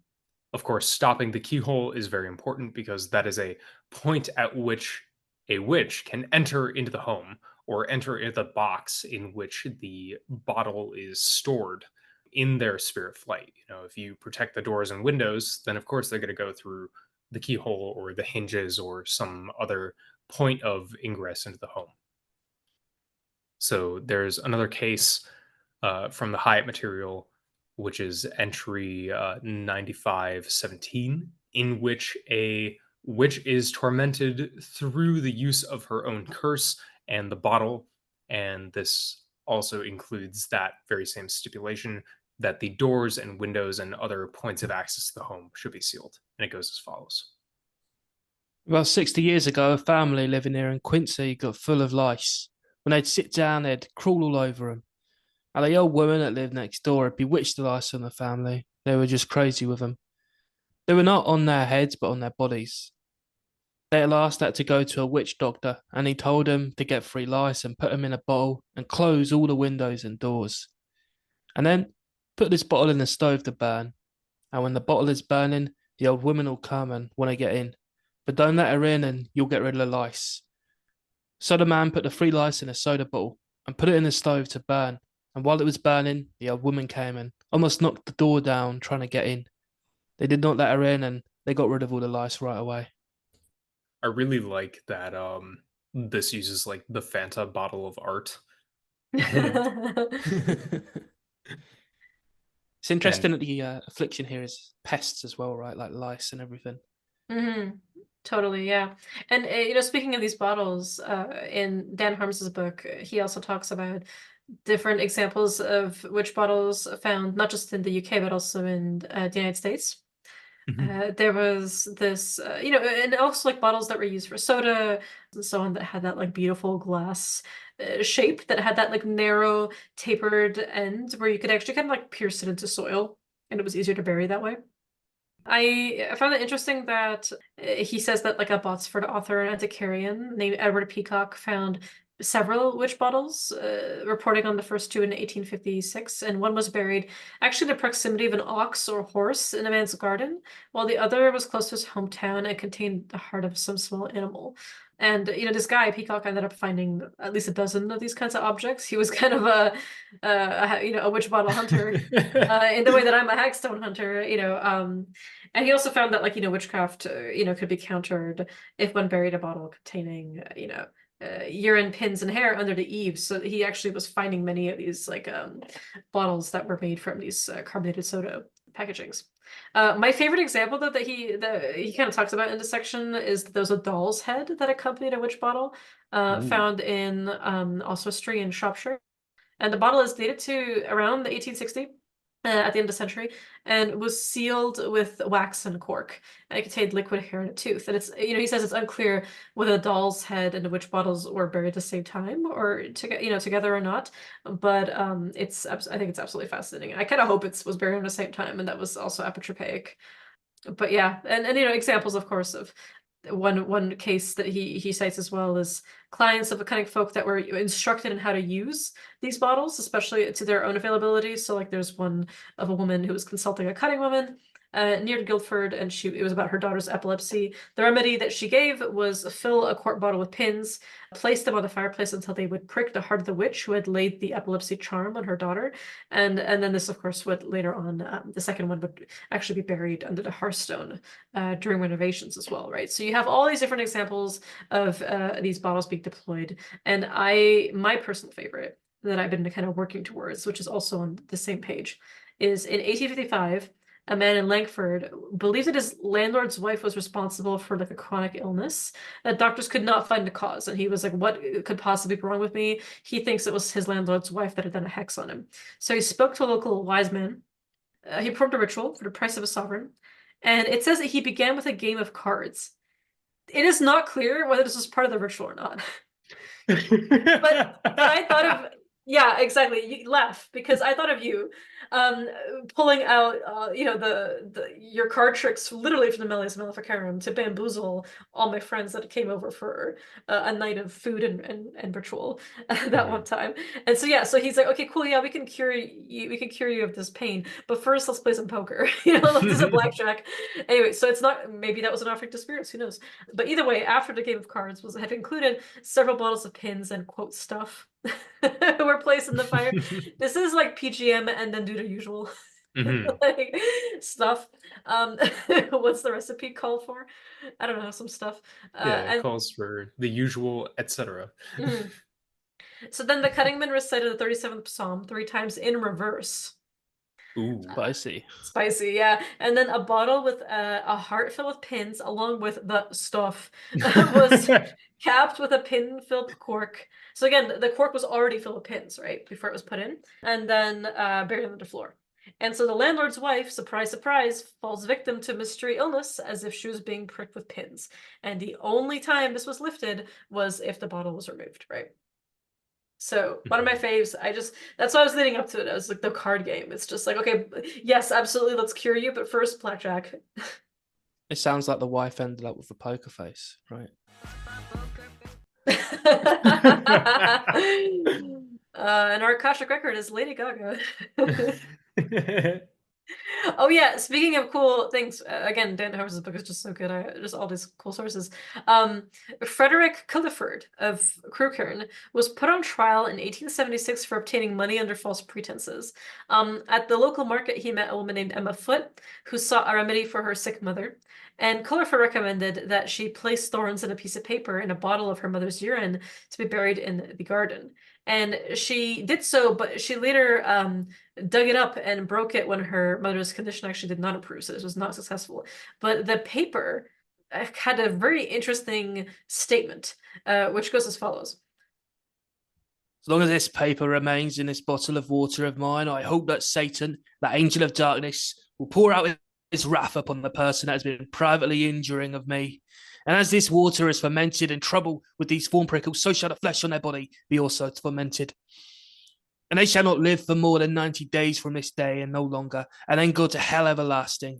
Of course, stopping the keyhole is very important because that is a point at which a witch can enter into the home or enter into the box in which the bottle is stored in their spirit flight. If you protect the doors and windows, then of course they're going to go through the keyhole or the hinges or some other point of ingress into the home. So there's another case from the Hyatt material, which is entry 9517, in which a witch is tormented through the use of her own curse and the bottle. And this also includes that very same stipulation that the doors and windows and other points of access to the home should be sealed. And it goes as follows. About 60 years ago, a family living here in Quincy got full of lice. When they'd sit down, they'd crawl all over them. And the old woman that lived next door had bewitched the lice on the family. They were just crazy with them. They were not on their heads, but on their bodies. They at last had to go to a witch doctor, and he told them to get 3 lice and put them in a bottle and close all the windows and doors. And then put this bottle in the stove to burn. And when the bottle is burning, the old woman will come and want to get in. But don't let her in and you'll get rid of the lice. So the man put the 3 lice in a soda bottle and put it in the stove to burn. And while it was burning, the old woman came and almost knocked the door down trying to get in. They did not let her in and they got rid of all the lice right away. I really like that this uses like the Fanta bottle of art. It's interesting that the affliction here is pests as well, right? Like lice and everything. Totally, yeah. And speaking of these bottles, in Dan Harms's book, he also talks about different examples of witch bottles found not just in the UK but also in the United States. There was this, and also like bottles that were used for soda and so on that had that like beautiful glass shape that had that like narrow tapered end where you could actually kind of like pierce it into soil and it was easier to bury that way. I found it interesting that he says that like a Botsford author and antiquarian named Edward Peacock found several witch bottles, reporting on the first 2 in 1856, and one was buried actually in the proximity of an ox or horse in a man's garden, while the other was close to his hometown and contained the heart of some small animal. And this guy Peacock ended up finding at least a dozen of these kinds of objects. He was kind of a witch bottle hunter in the way that I'm a hagstone hunter. And he also found that witchcraft could be countered if one buried a bottle containing urine, pins, and hair under the eaves. So he actually was finding many of these bottles that were made from these carbonated soda packagings. My favorite example that he kind of talks about in this section is that there was a doll's head that accompanied a witch bottle found in Oswestry in Shropshire. And the bottle is dated to around 1860. At the end of the century, and was sealed with wax and cork, and it contained liquid hair and a tooth. And it's he says it's unclear whether the doll's head and the witch bottles were buried at the same time or together or not. But I think it's absolutely fascinating. I kind of hope it was buried at the same time, and that was also apotropaic. But yeah, and examples, of course, of one case that he cites as well is clients of the cunning folk that were instructed in how to use these bottles, especially to their own availability. So like there's one of a woman who was consulting a cunning woman near Guildford, and it was about her daughter's epilepsy. The remedy that she gave was fill a quart bottle with pins, place them on the fireplace until they would prick the heart of the witch who had laid the epilepsy charm on her daughter. And then this, of course, would later on, the second one would actually be buried under the hearthstone during renovations as well, right? So you have all these different examples of these bottles being deployed. And my personal favorite that I've been kind of working towards, which is also on the same page, is in 1855, a man in Langford believed that his landlord's wife was responsible for like a chronic illness that doctors could not find a cause. And he was like, what could possibly be wrong with me? He thinks it was his landlord's wife that had done a hex on him. So he spoke to a local wise man. He performed a ritual for the price of a sovereign. And it says that he began with a game of cards. It is not clear whether this was part of the ritual or not. But I thought of, yeah, exactly. You laugh because I thought of you pulling out your card tricks literally from the Malleus Maleficarum to bamboozle all my friends that came over for a night of food and ritual that one time. And so yeah, so he's like, okay, cool, yeah, we can cure you of this pain, but first let's play some poker. Let's do some blackjack. Anyway, so it's not, maybe that was an offering to spirits, who knows? But either way, after the game of cards had included several bottles of pins and quote stuff were placed in the fire. This is like PGM and then do the usual like stuff. What's the recipe called for? I don't know, some stuff. It calls for the usual, etc. So then the cutting man recited the 37th Psalm 3 times in reverse. Ooh, spicy. Spicy, yeah. And then a bottle with a heart filled with pins, along with the stuff, was capped with a pin-filled cork. So again, the cork was already filled with pins, right, before it was put in, and then buried on the floor. And so the landlord's wife, surprise, surprise, falls victim to mystery illness as if she was being pricked with pins. And the only time this was lifted was if the bottle was removed, right? So one of my faves, that's why I was leading up to it. I was like, the card game. It's just like, okay, yes, absolutely, let's cure you, but first blackjack. It sounds like the wife ended up with a poker face, right? And our Akashic record is Lady Gaga. Oh yeah, speaking of cool things, again, Dan Howard's book is just so good. Just all these cool sources. Frederick Culliford of Crewkerne was put on trial in 1876 for obtaining money under false pretenses. At the local market, he met a woman named Emma Foote, who sought a remedy for her sick mother. And Culliford recommended that she place thorns in a piece of paper in a bottle of her mother's urine to be buried in the garden. And she did so, but she later dug it up and broke it when her mother's condition actually did not improve, so this was not successful. But the paper had a very interesting statement, which goes as follows. As long as this paper remains in this bottle of water of mine, I hope that Satan, that angel of darkness, will pour out his wrath upon the person that has been privately injuring of me. And as this water is fermented and troubled with these thorn prickles, so shall the flesh on their body be also fermented. And they shall not live for more than 90 days from this day and no longer, and then go to hell everlasting.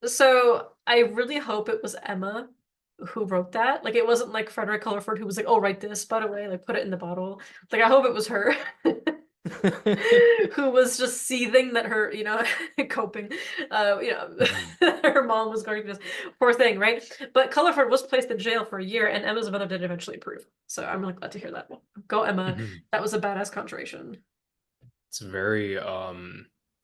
So I really hope it was Emma who wrote that. Like, it wasn't like Frederick Culliford who was like, oh, write this, by the way, like put it in the bottle. Like, I hope it was her. Who was just seething that her, coping, her mom was going through this poor thing, right? But Culliford was placed in jail for a year, and Emma's mother did eventually approve. So I'm really glad to hear that. Go, Emma. That was a badass conjuration. It's very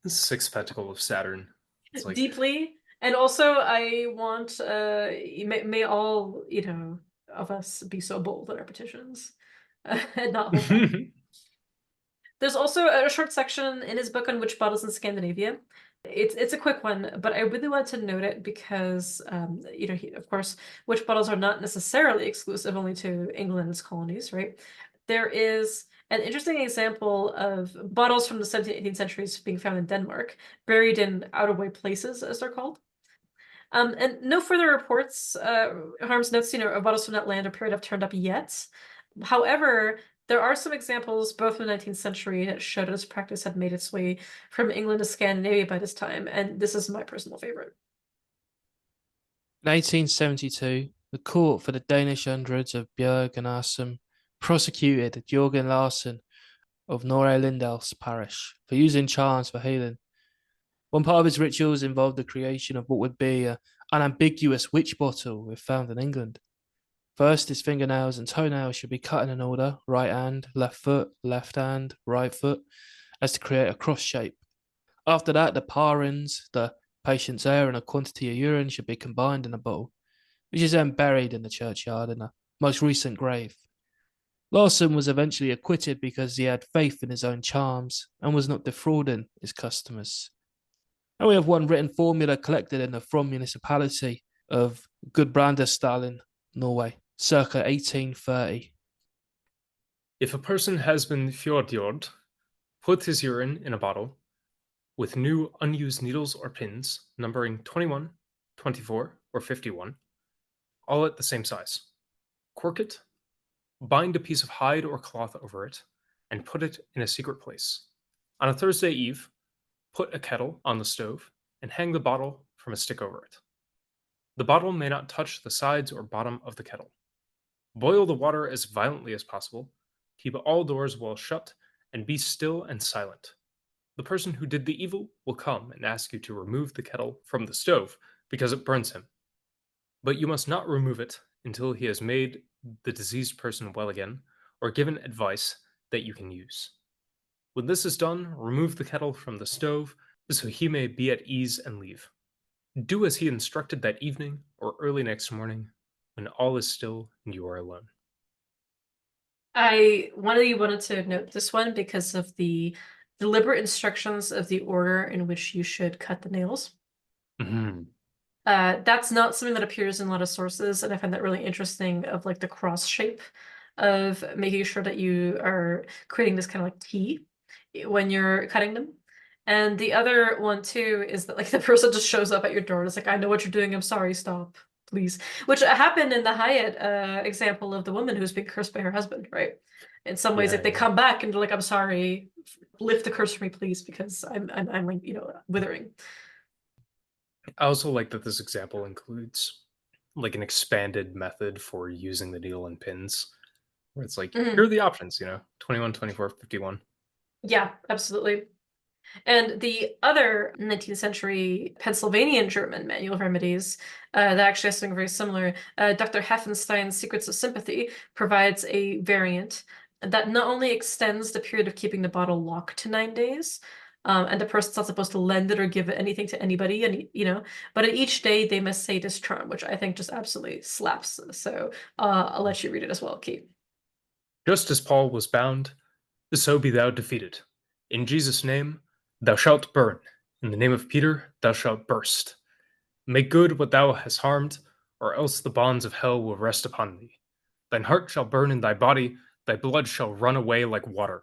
sixth pentacle of Saturn. It's like... Deeply. And also, I want may all of us be so bold in our petitions and not hold back. There's also a short section in his book on witch bottles in Scandinavia. It's a quick one, but I really wanted to note it because, of course, witch bottles are not necessarily exclusive only to England and its colonies, right? There is an interesting example of bottles from the 17th, 18th centuries being found in Denmark, buried in out-of-way places, as they're called. And no further reports, Harms notes, of bottles from that land or period have turned up yet. However, there are some examples, both from the 19th century, that show that this practice had made its way from England to Scandinavia by this time, and this is my personal favorite. In 1872, the court for the Danish hundreds of Bjerg and Asum prosecuted Jørgen Larsen of Nørre Lindals parish for using charms for healing. One part of his rituals involved the creation of what would be an unambiguous witch bottle we've found in England. First, his fingernails and toenails should be cut in an order, right hand, left hand, right foot, as to create a cross shape. After that, the parins, the patient's air, and a quantity of urine should be combined in a bottle, which is then buried in the churchyard in a most recent grave. Lawson was eventually acquitted because he had faith in his own charms and was not defrauding his customers. And we have one written formula collected in the From municipality of Gudbrandsdalen, Norway, circa 1830. If a person has been fjordjord, put his urine in a bottle with new unused needles or pins numbering 21, 24, or 51, all at the same size. Cork it, bind a piece of hide or cloth over it, and put it in a secret place. On a Thursday eve, put a kettle on the stove and hang the bottle from a stick over it. The bottle may not touch the sides or bottom of the kettle. Boil the water as violently as possible, keep all doors well shut, and be still and silent. The person who did the evil will come and ask you to remove the kettle from the stove because it burns him. But you must not remove it until he has made the diseased person well again or given advice that you can use. When this is done, remove the kettle from the stove so he may be at ease and leave. Do as he instructed that evening or early next morning when all is still and you are alone. I wanted to note this one because of the deliberate instructions of the order in which you should cut the nails. Mm-hmm. That's not something that appears in a lot of sources, and I find that really interesting of like the cross shape of making sure that you are creating this kind of like T when you're cutting them. And the other one too is that like the person just shows up at your door and it's like, I know what you're doing, I'm sorry, stop, please. Which happened in the Hyatt example of the woman who's being cursed by her husband, right? In some ways, if they come back and they're like, I'm sorry, lift the curse for me, please, because I'm like, withering. I also like that this example includes like an expanded method for using the needle and pins, where it's like, here are the options, 21, 24, 51. Yeah, absolutely. And the other 19th century Pennsylvanian German manual of remedies that actually has something very similar, Dr. Heffenstein's Secrets of Sympathy, provides a variant that not only extends the period of keeping the bottle locked to 9 days, and the person's not supposed to lend it or give anything to anybody, and but at each day they must say this charm, which I think just absolutely slaps. So I'll let you read it as well, Kate. Just as Paul was bound, so be thou defeated. In Jesus' name, thou shalt burn. In the name of Peter, thou shalt burst. Make good what thou hast harmed, or else the bonds of hell will rest upon thee. Thine heart shall burn in thy body, thy blood shall run away like water.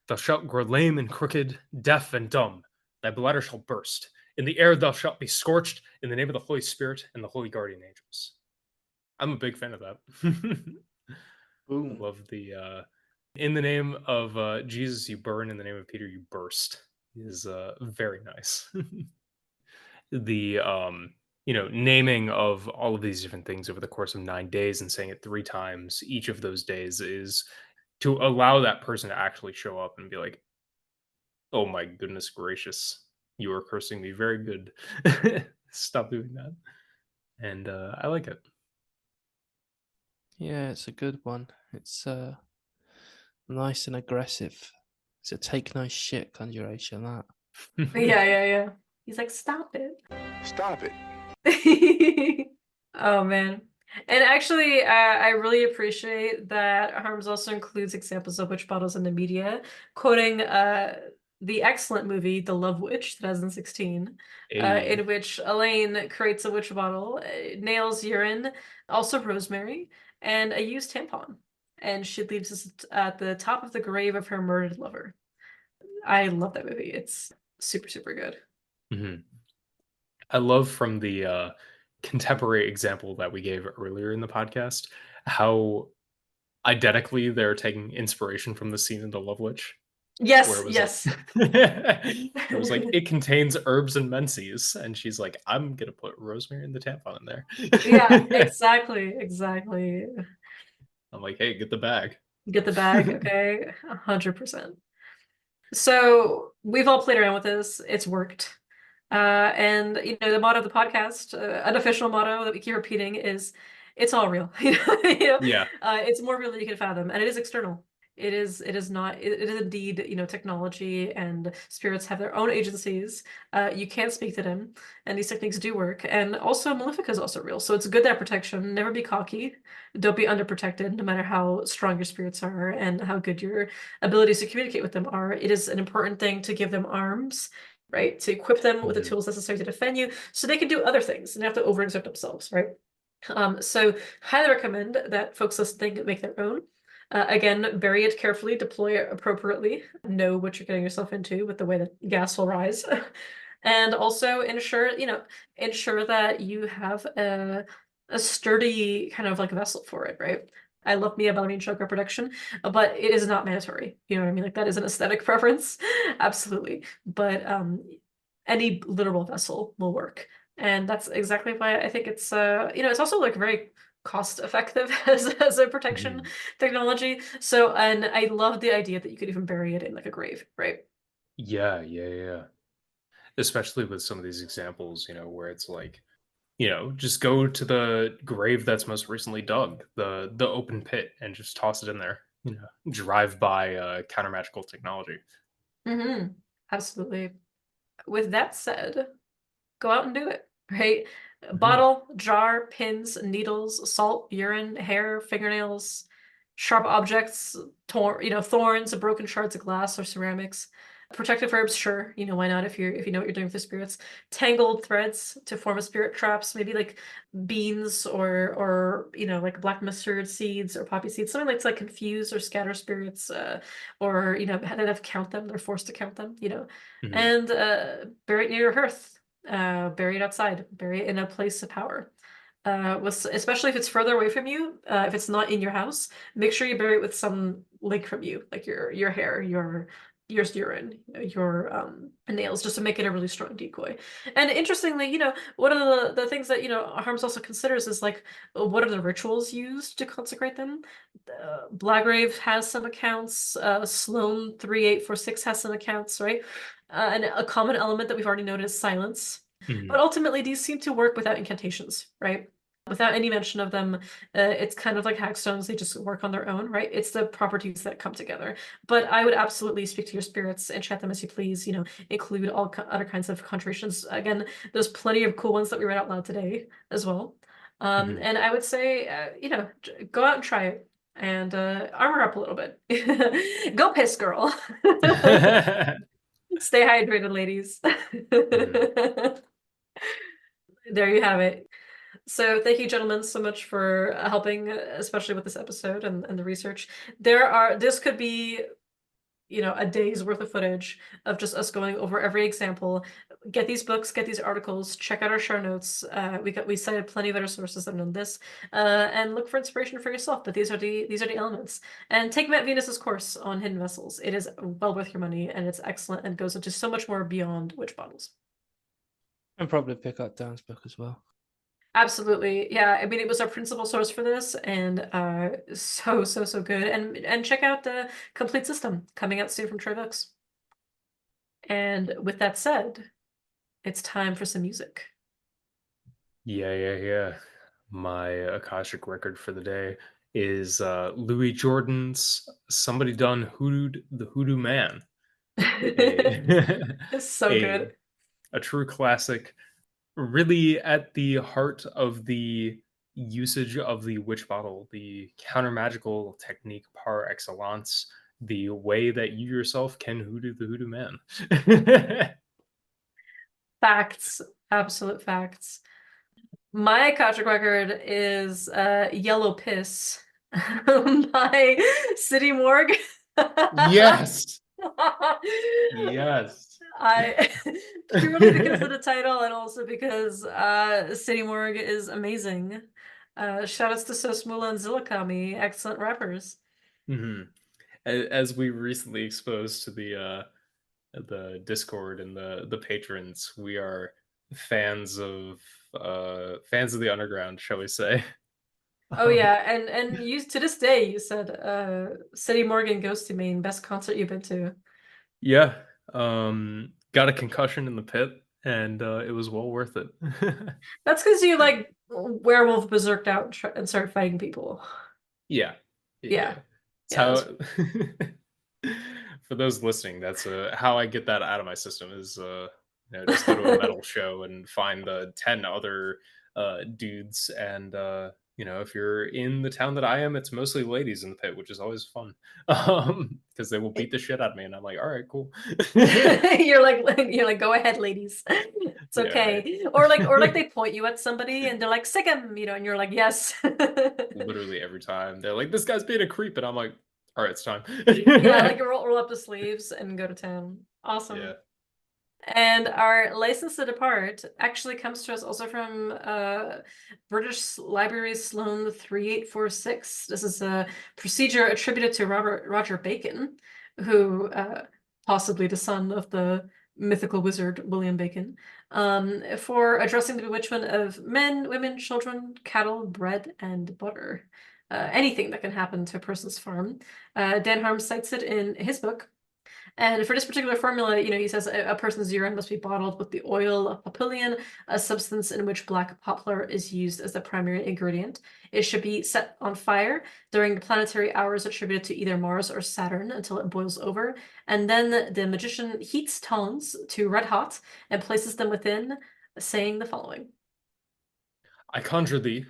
Thou shalt grow lame and crooked, deaf and dumb. Thy bladder shall burst. In the air thou shalt be scorched, in the name of the Holy Spirit and the holy guardian angels. I'm a big fan of that. Boom. Love the in the name of Jesus you burn, in the name of Peter you burst is very nice. The naming of all of these different things over the course of 9 days and saying it 3 times each of those days is to allow that person to actually show up and be like, oh my goodness gracious, you are cursing me, very good. Stop doing that. And I like it. Yeah, it's a good one. It's nice and aggressive. It's a take no shit conjuration, that. Yeah. He's like, stop it. Stop it. Oh man. And actually, I really appreciate that Harms also includes examples of witch bottles in the media, quoting the excellent movie The Love Witch, 2016, in which Elaine creates a witch bottle, nails urine, also rosemary, and a used tampon. And she leaves us at the top of the grave of her murdered lover. I love that movie. It's super, super good. Mm-hmm. I love from the contemporary example that we gave earlier in the podcast how identically they're taking inspiration from the scene in The Love Witch. Yes. It was like, it contains herbs and menses, and she's like, I'm gonna put rosemary and the tampon in there. Yeah, exactly. I'm like, hey, get the bag. Get the bag, okay? 100%. So we've all played around with this. It's worked. And the motto of the podcast, unofficial motto that we keep repeating is, it's all real. Yeah. It's more real than you can fathom, and it is external. It is not, it is indeed, technology, and spirits have their own agencies. You can't speak to them, and these techniques do work. And also, Malefica is also real, so it's good to have protection. Never be cocky. Don't be underprotected, no matter how strong your spirits are and how good your abilities to communicate with them are. It is an important thing to give them arms, right? To equip them with the Mhm. tools necessary to defend you, so they can do other things and have to overexert themselves, right? So highly recommend that folks listening make their own. Again, bury it carefully, deploy it appropriately, know what you're getting yourself into with the way that gas will rise. And also ensure that you have a sturdy kind of like vessel for it, right? I love me a Bellarmine chakra protection, but it is not mandatory. You know what I mean? Like, that is an aesthetic preference, absolutely. But any literal vessel will work. And that's exactly why I think it's it's also like very cost effective as a protection Mhm. technology. So, and I love the idea that you could even bury it in like a grave, right? Yeah. Especially with some of these examples, where it's like, just go to the grave that's most recently dug, the open pit, and just toss it in there. Drive by counter magical technology. Mm-hmm. Absolutely. With that said, go out and do it, right? Mhm. Bottle, jar, pins, needles, salt, urine, hair, fingernails, sharp objects, thorns, broken shards of glass or ceramics. Protective herbs, sure, why not if you know what you're doing with the spirits. Tangled threads to form a spirit traps, maybe like beans or like black mustard seeds or poppy seeds, something like to like confuse or scatter spirits, or they have to count them, they're forced to count them, Mhm. and bury it near your hearth. Bury it outside. Bury it in a place of power. Especially if it's further away from you, if it's not in your house, make sure you bury it with some link from you, like your hair, your urine, your nails, just to make it a really strong decoy. And interestingly, one of the things that Harms also considers is like, what are the rituals used to consecrate them? Blagrave has some accounts. Sloan 3846 has some accounts, right? And a common element that we've already noted is silence. But Mhm. ultimately, these seem to work without incantations, right? Without any mention of them. It's kind of like hackstones, they just work on their own, right? It's the properties that come together. But I would absolutely speak to your spirits, enchant them as you please, include all other kinds of conjurations. Again, there's plenty of cool ones that we read out loud today as well. Mhm. And I would say, go out and try it and armor up a little bit. Go piss, girl. Stay hydrated, ladies. Mhm. There you have it. So thank you, gentlemen, so much for helping, especially with this episode and the research. This could be, a day's worth of footage of just us going over every example. Get these books, get these articles, check out our show notes. We cited plenty of other sources that on this, and look for inspiration for yourself. But these are the elements. And take Matt Venus's course on hidden vessels. It is well worth your money, and it's excellent and goes into so much more beyond witch bottles. And probably pick up Dan's book as well. Absolutely. Yeah, I mean, it was our principal source for this, and so good. And check out the Complete System coming out soon from Troy Books. And with that said, it's time for some music. Yeah. My Akashic record for the day is Louis Jordan's "Somebody Done Hoodooed the Hoodoo Man," a It's so a good. a true classic, really at the heart of the usage of the witch bottle, the counter magical technique par excellence, the way that you yourself can hoodoo the hoodoo man. Facts. Absolute facts. My Akashic record is Yellow Piss by City Morgue. Yes. Yes. I purely because of the title and also because City Morgue is amazing. Shout outs to Sosmula and Zillikami, excellent rappers. Mhm. As we recently exposed to the Discord and the patrons, we are fans of the underground, shall we say? Oh yeah, and you to this day you said City Morgan Ghost to Maine, best concert you've been to. Yeah. Got a concussion in the pit, and it was well worth it. That's because you like werewolf berserked out and started fighting people. Yeah. Yeah. Yeah. Yeah, how for those listening, that's how I get that out of my system is just go to a metal show and find the 10 other dudes, and if you're in the town that I am, it's mostly ladies in the pit, which is always fun. Because they will beat the shit out of me, and I'm like, all right, cool. you're like, go ahead, ladies. It's Yeah, okay. right. Or like they point you at somebody and they're like, sick him, and you're like, yes. Literally every time they're like, this guy's being a creep, and I'm like, all right, it's time. Yeah, like roll up the sleeves and go to town. Awesome. Yeah. And our license to depart actually comes to us also from British Library Sloan 3846. This is a procedure attributed to Roger Bacon, who possibly the son of the mythical wizard William Bacon, for addressing the bewitchment of men, women, children, cattle, bread, and butter. Anything that can happen to a person's farm. Dan Harms cites it in his book. And for this particular formula, he says a person's urine must be bottled with the oil of papillion, a substance in which black poplar is used as the primary ingredient. It should be set on fire during the planetary hours attributed to either Mars or Saturn until it boils over. And then the magician heats tongs to red hot and places them within, saying the following. I conjure thee,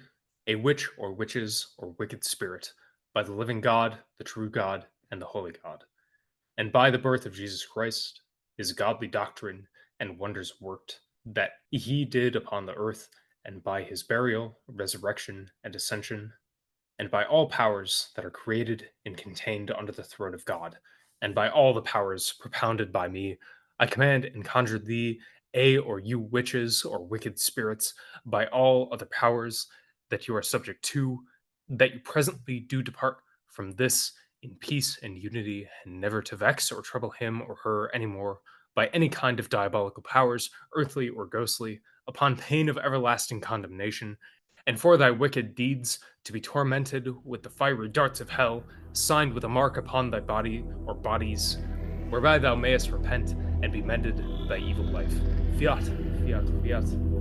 a witch or witches or wicked spirit, by the living God, the true God, and the holy God, and by the birth of Jesus Christ, his godly doctrine and wonders worked that he did upon the earth, and by his burial, resurrection, and ascension, and by all powers that are created and contained under the throne of God, and by all the powers propounded by me, I command and conjure thee, or you witches or wicked spirits, by all other powers that you are subject to, that you presently do depart from this in peace and unity, and never to vex or trouble him or her any more by any kind of diabolical powers, earthly or ghostly, upon pain of everlasting condemnation, and for thy wicked deeds to be tormented with the fiery darts of hell, signed with a mark upon thy body or bodies, whereby thou mayest repent and be mended thy evil life. Fiat, fiat, fiat.